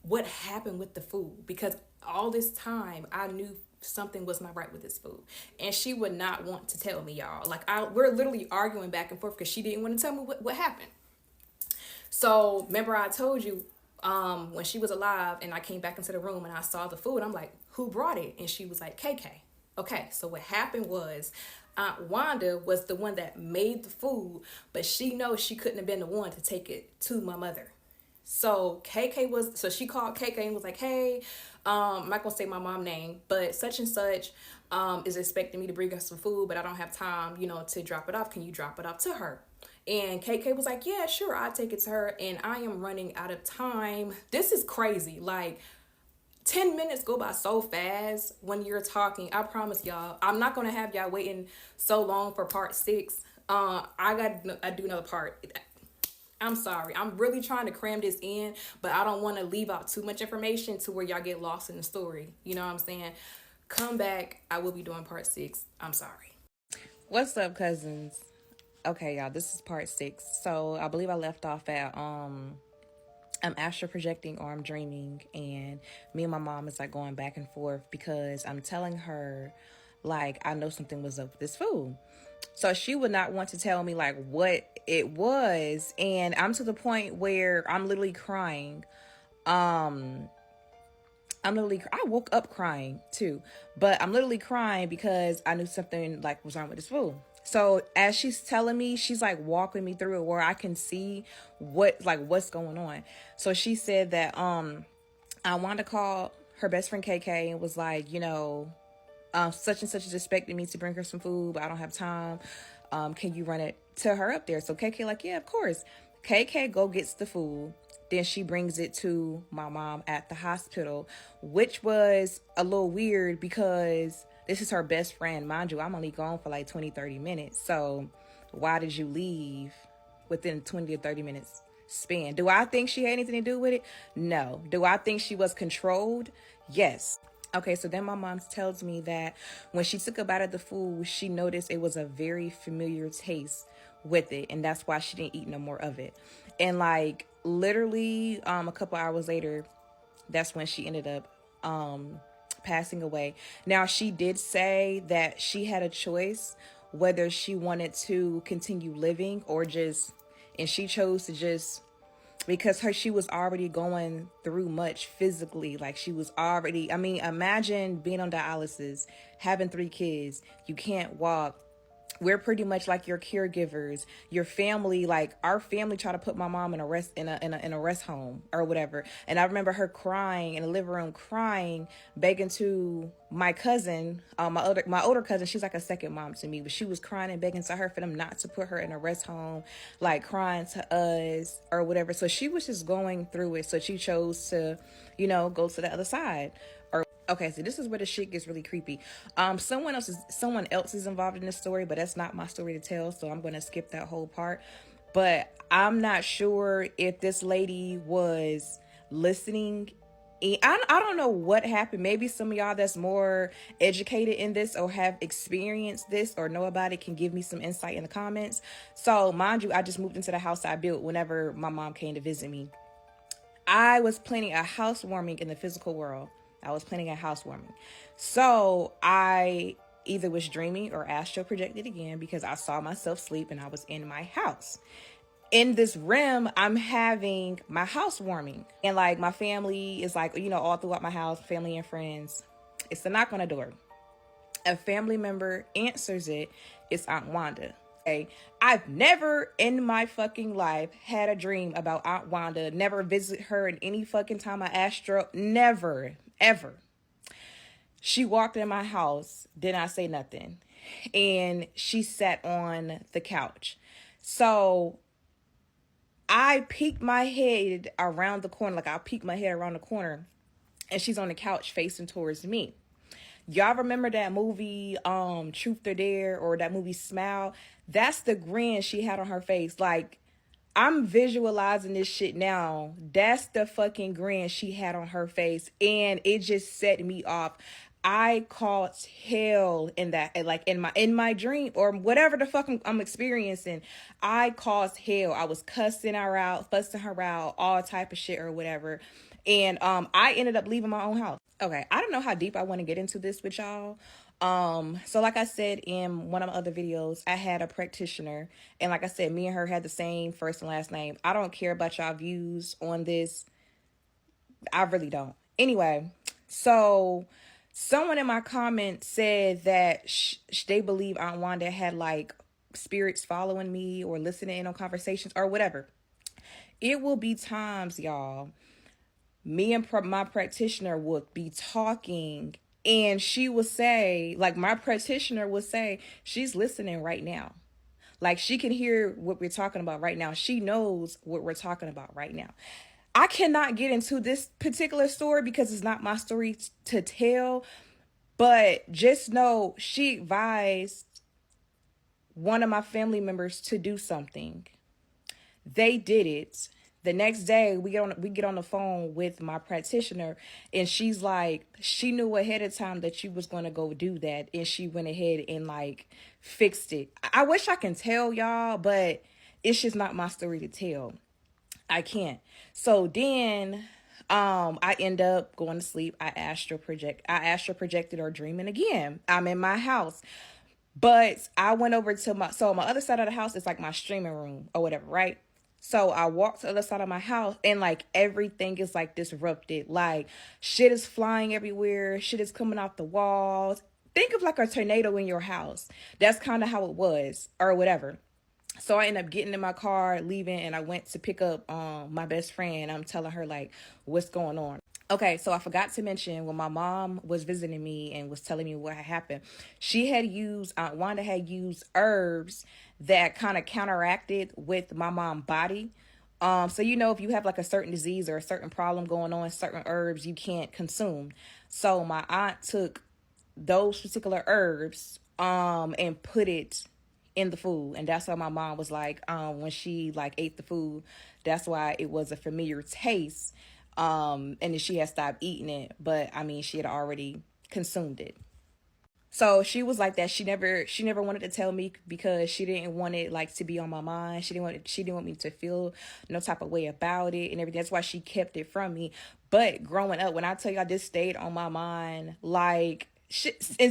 what happened with the food because all this time I knew something was not right with this food and she would not want to tell me, y'all. Like we're literally arguing back and forth because she didn't want to tell me what happened. So remember I told you when she was alive and I came back into the room and I saw the food, I'm like, who brought it? And she was like, KK. Okay, so what happened was Aunt Wanda was the one that made the food, but she knows she couldn't have been the one to take it to my mother. So she called KK and was like, hey, I'm not gonna say my mom's name, but such and such is expecting me to bring her some food, but I don't have time, to drop it off. Can you drop it off to her? And KK was like, yeah, sure, I'll take it to her. And I am running out of time. This is crazy. Like 10 minutes go by so fast when you're talking. I promise y'all, I'm not gonna have y'all waiting so long for part 6. I do another part. I'm sorry. I'm really trying to cram this in, but I don't want to leave out too much information to where y'all get lost in the story. You know what I'm saying? Come back. I will be doing part 6. I'm sorry. What's up, cousins? Okay, y'all, this is part 6. So I believe I left off at I'm astral projecting or I'm dreaming, and me and my mom is like going back and forth because I'm telling her like I know something was up with this food. So she would not want to tell me like what it was, and I'm to the point where I'm literally crying. I woke up crying too, but I'm literally crying because I knew something like was wrong with this food. So as she's telling me, she's like walking me through it where I can see what's going on. So she said that I wanted to call her best friend KK and was like, such and such is expecting me to bring her some food, but I don't have time. Can you run it to her up there? So KK like, yeah, of course. KK go gets the food. Then she brings it to my mom at the hospital, which was a little weird because this is her best friend. Mind you, I'm only gone for like 20-30 minutes. So why did you leave within 20 to 30 minutes span? Do I think she had anything to do with it? No. Do I think she was controlled? Yes. Okay, so then my mom tells me that when she took a bite of the food, she noticed it was a very familiar taste with it. And that's why she didn't eat no more of it. And like literally a couple hours later, that's when she ended up passing away. Now, she did say that she had a choice whether she wanted to continue living and she chose to just, because she was already going through much physically. Like she was already, imagine being on dialysis, having 3 kids, you can't walk. We're pretty much like your caregivers, your family. Like our family tried to put my mom in a rest home or whatever. And I remember her crying in the living room, crying, begging to my cousin, my older cousin. She's like a second mom to me, but she was crying and begging to her for them not to put her in a rest home, like crying to us or whatever. So she was just going through it. So she chose to, go to the other side. Okay, so this is where the shit gets really creepy. Someone else is involved in this story, but that's not my story to tell, so I'm gonna skip that whole part. But I'm not sure if this lady was listening. I don't know what happened. Maybe some of y'all that's more educated in this or have experienced this or know about it can give me some insight in the comments. So mind you, I just moved into the house I built whenever my mom came to visit me. I was planning a housewarming in the physical world. I was planning a housewarming. So I either was dreaming or astral projected again because I saw myself sleep and I was in my house. In this REM, I'm having my housewarming. And like my family is like, you know, all throughout my house, family and friends. It's a knock on the door. A family member answers it. It's Aunt Wanda. Okay. I've never in my fucking life had a dream about Aunt Wanda. Never visit her in any fucking time I astral. Never, ever. She walked in my house, did not say nothing. And she sat on the couch. So I peeked my head around the corner. Like I peeked my head around the corner. And she's on the couch facing towards me. Y'all remember that movie, Truth or Dare, or that movie Smile? That's the grin she had on her face. Like, I'm visualizing this shit now. That's the fucking grin she had on her face. And it just set me off. I caused hell in that, like in my dream or whatever the fuck I'm experiencing. I caused hell. I was cussing her out, fussing her out, all type of shit or whatever. And I ended up leaving my own house. Okay, I don't know how deep I want to get into this with y'all. So like I said in one of my other videos, I had a practitioner, and like I said, me and her had the same first and last name. I don't care about y'all views on this. I really don't. Anyway, so someone in my comments said that they believe Aunt Wanda had like spirits following me or listening in on conversations or whatever. It will be times, y'all, me and my practitioner would be talking and she would say, like my practitioner would say, she's listening right now. Like she can hear what we're talking about right now. She knows what we're talking about right now. I cannot get into this particular story because it's not my story to tell, but just know she advised one of my family members to do something. They did it. The next day we get on the phone with my practitioner and she's like, she knew ahead of time that she was going to go do that. And she went ahead and like fixed it. I wish I can tell y'all, but it's just not my story to tell. I can't. So then I end up going to sleep. I astral projected or dreaming again. I'm in my house. But I went over to my other side of the house is like my streaming room or whatever, right? So I walked to the other side of my house and like everything is like disrupted. Like shit is flying everywhere. Shit is coming off the walls. Think of like a tornado in your house. That's kind of how it was or whatever. So I ended up getting in my car, leaving, and I went to pick up my best friend. I'm telling her like what's going on. Okay, so I forgot to mention when my mom was visiting me and was telling me what had happened, Wanda had used herbs that kind of counteracted with my mom's body. So, you know, if you have like a certain disease or a certain problem going on, certain herbs you can't consume. So my aunt took those particular herbs and put it in the food, and that's why my mom was like when she like ate the food, that's why it was a familiar taste. And then she had stopped eating it, but I mean she had already consumed it. So she was like that. She never wanted to tell me because she didn't want it like to be on my mind. She didn't want me to feel no type of way about it and everything. That's why she kept it from me. But growing up, when I tell y'all this stayed on my mind, like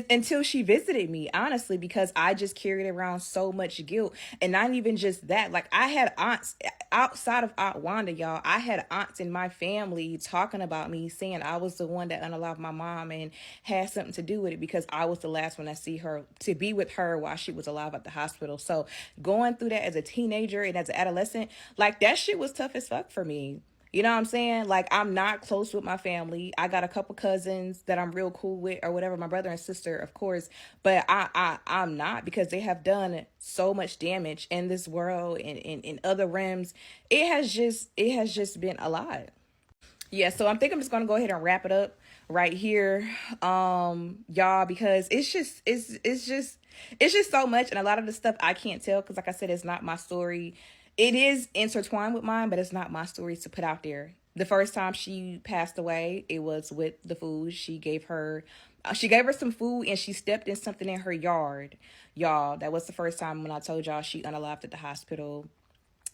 until she visited me, honestly, because I just carried around so much guilt. And not even just that, like I had aunts outside of Aunt Wanda, y'all. I had aunts in my family talking about me, saying I was the one that unalived my mom and had something to do with it because I was the last one to be with her while she was alive at the hospital. So going through that as a teenager and as an adolescent, like that shit was tough as fuck for me. You know what I'm saying? Like, I'm not close with my family. I got a couple cousins that I'm real cool with or whatever. My brother and sister, of course. But I'm not, because they have done so much damage in this world and in other realms. It has just been a lot. Yeah, so I think I'm just going to go ahead and wrap it up. right here, y'all, because it's just so much, and a lot of the stuff I can't tell because, like I said, it's not my story. It is intertwined with mine, but it's not my story to put out there. The first time she passed away, it was with the food. She gave her some food, and she stepped in something in her yard, y'all. That was the first time when I told y'all she unalived at the hospital.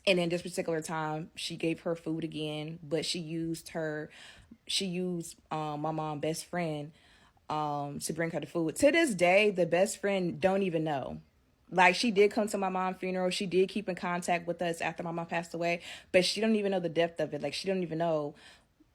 And then this particular time, she gave her food again, but she used my mom best friend to bring her the food. To this day, the best friend don't even know. Like, she did come to my mom's funeral. She did keep in contact with us after my mom passed away, but she don't even know the depth of it. Like, she don't even know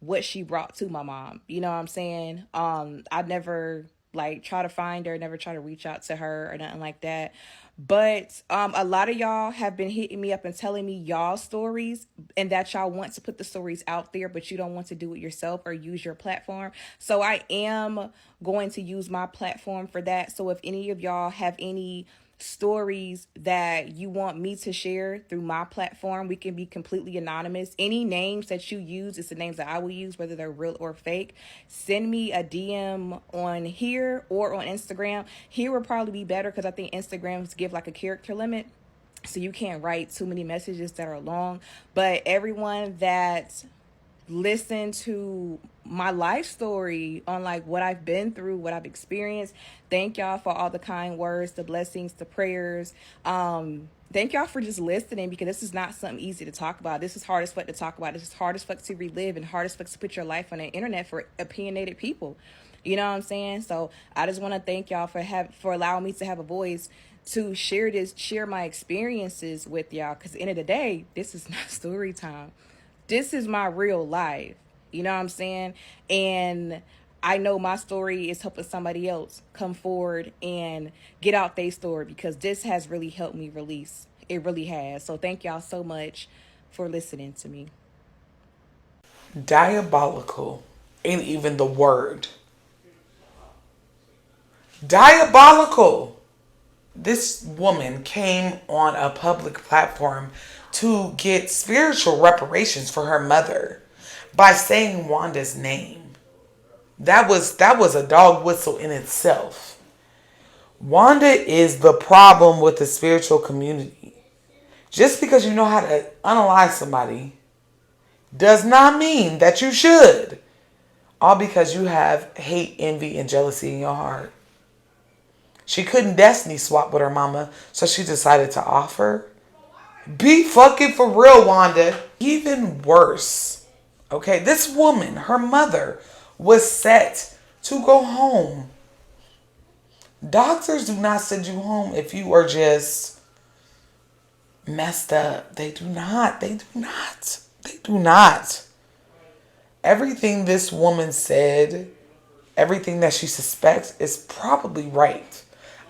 what she brought to my mom. You know what I'm saying? I never like try to find her, never try to reach out to her or nothing like that. But a lot of y'all have been hitting me up and telling me y'all stories, and that y'all want to put the stories out there, but you don't want to do it yourself or use your platform. So I am going to use my platform for that. So if any of y'all have any stories that you want me to share through my platform, we can be completely anonymous. Any names that you use is the names that I will use, whether they're real or fake. Send me a DM on here or on Instagram. Here will probably be better because I think Instagrams give like a character limit, so you can't write too many messages that are long. But everyone that listen to my life story on like what I've been through, what I've experienced, thank y'all for all the kind words, the blessings, the prayers. Thank y'all for just listening, because this is not something easy to talk about. This is hard as fuck to talk about. This is hard as fuck to relive, and hard as fuck to put your life on the internet for opinionated people. You know what I'm saying? So I just want to thank y'all for allowing me to have a voice to share my experiences with y'all, because at the end of the day, this is not story time. This is my real life. You know what I'm saying? And I know my story is helping somebody else come forward and get out their story, because this has really helped me release. It really has. So thank y'all so much for listening to me. Diabolical ain't even the word. Diabolical. This woman came on a public platform to get spiritual reparations for her mother by saying Wanda's name. That was a dog whistle in itself. Wanda is the problem with the spiritual community. Just because you know how to unalive somebody does not mean that you should. All because you have hate, envy, and jealousy in your heart. She couldn't destiny swap with her mama, so she decided to offer. Be fucking for real, Wanda. Even worse. Okay, this woman, her mother, was set to go home. Doctors do not send you home if you are just messed up. They do not. They do not. They do not. Everything this woman said, everything that she suspects is probably right.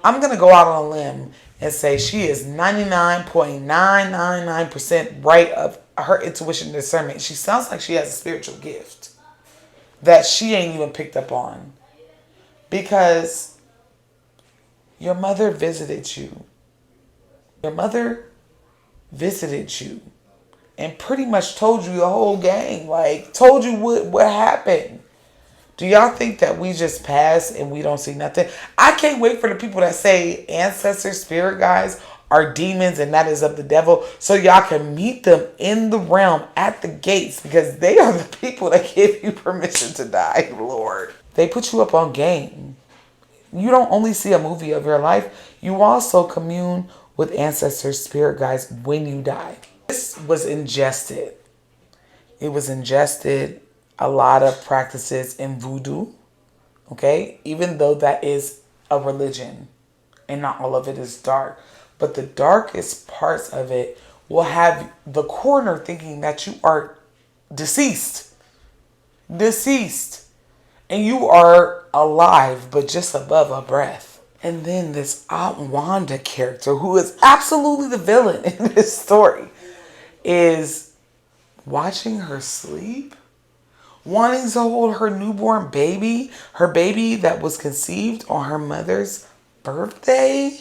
I'm going to go out on a limb and say she is 99.999% right of her intuition and discernment. She sounds like she has a spiritual gift that she ain't even picked up on. Because your mother visited you. Your mother visited you and pretty much told you the whole gang. Like, told you what happened. Do y'all think that we just pass and we don't see nothing? I can't wait for the people that say ancestors, spirit guides are demons and that is of the devil, so y'all can meet them in the realm at the gates, because they are the people that give you permission to die, Lord. They put you up on game. You don't only see a movie of your life, you also commune with ancestors, spirit guides when you die. This was ingested. It was ingested. A lot of practices in voodoo, okay? Even though that is a religion and not all of it is dark. But the darkest parts of it will have the coroner thinking that you are deceased. Deceased. And you are alive, but just above a breath. And then this Aunt Wanda character, who is absolutely the villain in this story, is watching her sleep, wanting to hold her newborn baby, her baby that was conceived on her mother's birthday.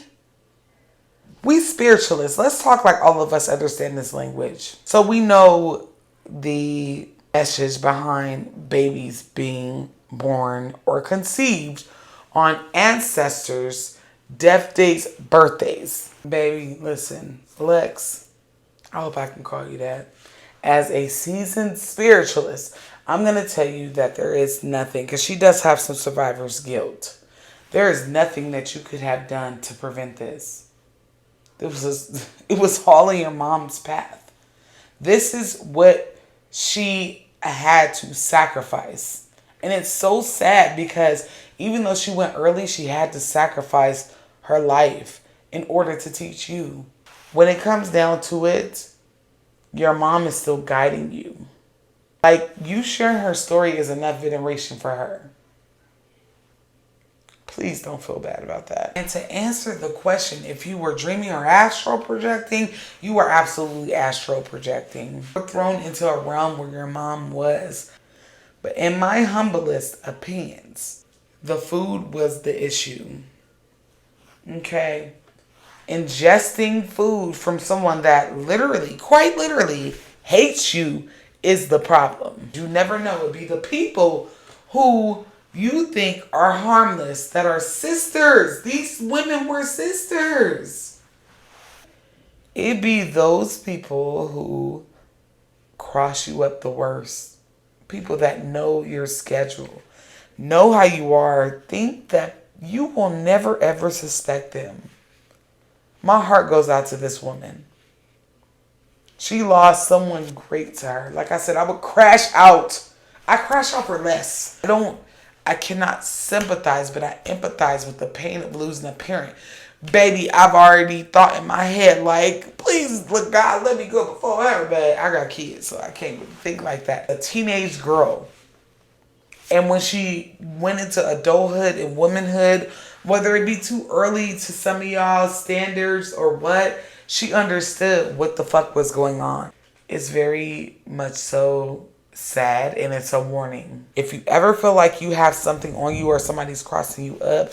We spiritualists, let's talk like all of us understand this language. So we know the message behind babies being born, or conceived on ancestors' death dates, birthdays. Baby, listen, Lex, I hope I can call you that. As a seasoned spiritualist, I'm going to tell you that there is nothing, because she does have some survivor's guilt. There is nothing that you could have done to prevent this. It was all in your mom's path. This is what she had to sacrifice. And it's so sad because even though she went early, she had to sacrifice her life in order to teach you. When it comes down to it, your mom is still guiding you. Like, you sharing her story is enough veneration for her. Please don't feel bad about that. And to answer the question, if you were dreaming or astral projecting, you were absolutely astral projecting. You were thrown into a realm where your mom was. But in my humblest opinions, the food was the issue. Okay? Ingesting food from someone that literally, quite literally, hates you is the problem. You never know. It'd be the people who you think are harmless that are sisters. These women were sisters. It'd be those people who cross you up the worst. People that know your schedule, know how you are, think that you will never ever suspect them. My heart goes out to this woman. She lost someone great to her. Like I said, I would crash out. I crash out for less. I cannot sympathize, but I empathize with the pain of losing a parent. Baby, I've already thought in my head, like, please, look, God, let me go before her. But I got kids, so I can't really think like that. A teenage girl. And when she went into adulthood and womanhood, whether it be too early to some of y'all's standards or what, she understood what the fuck was going on. It's very much so sad, and it's a warning. If you ever feel like you have something on you or somebody's crossing you up,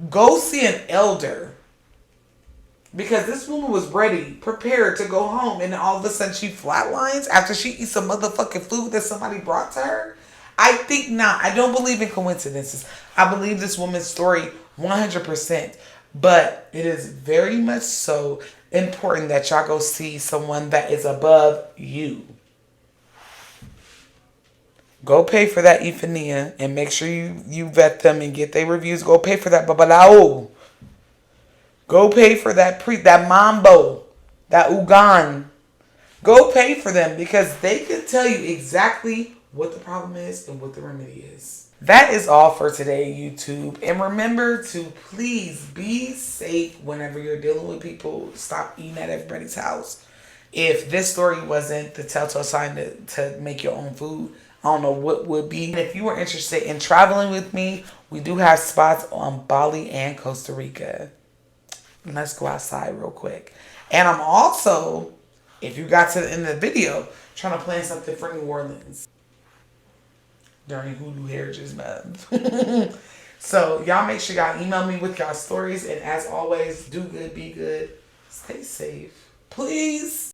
go see an elder. Because this woman was ready, prepared to go home, and all of a sudden she flatlines after she eats some motherfucking food that somebody brought to her. I think not. I don't believe in coincidences. I believe this woman's story 100%. But it is very much so important that y'all go see someone that is above you. Go pay for that Iphania and make sure you vet them and get their reviews. Go pay for that babalao. Go pay for that mambo, that ugan. Go pay for them because they can tell you exactly what the problem is and what the remedy is. That is all for today, YouTube. And remember to please be safe whenever you're dealing with people. Stop eating at everybody's house. If this story wasn't the telltale sign to make your own food, I don't know what would be. And if you were interested in traveling with me, we do have spots on Bali and Costa Rica. Let's go outside real quick. And I'm also, if you got to the end of the video, trying to plan something for New Orleans during Hoodoo Heritage Month. So y'all make sure y'all email me with y'all stories. And as always, do good, be good, stay safe. Please.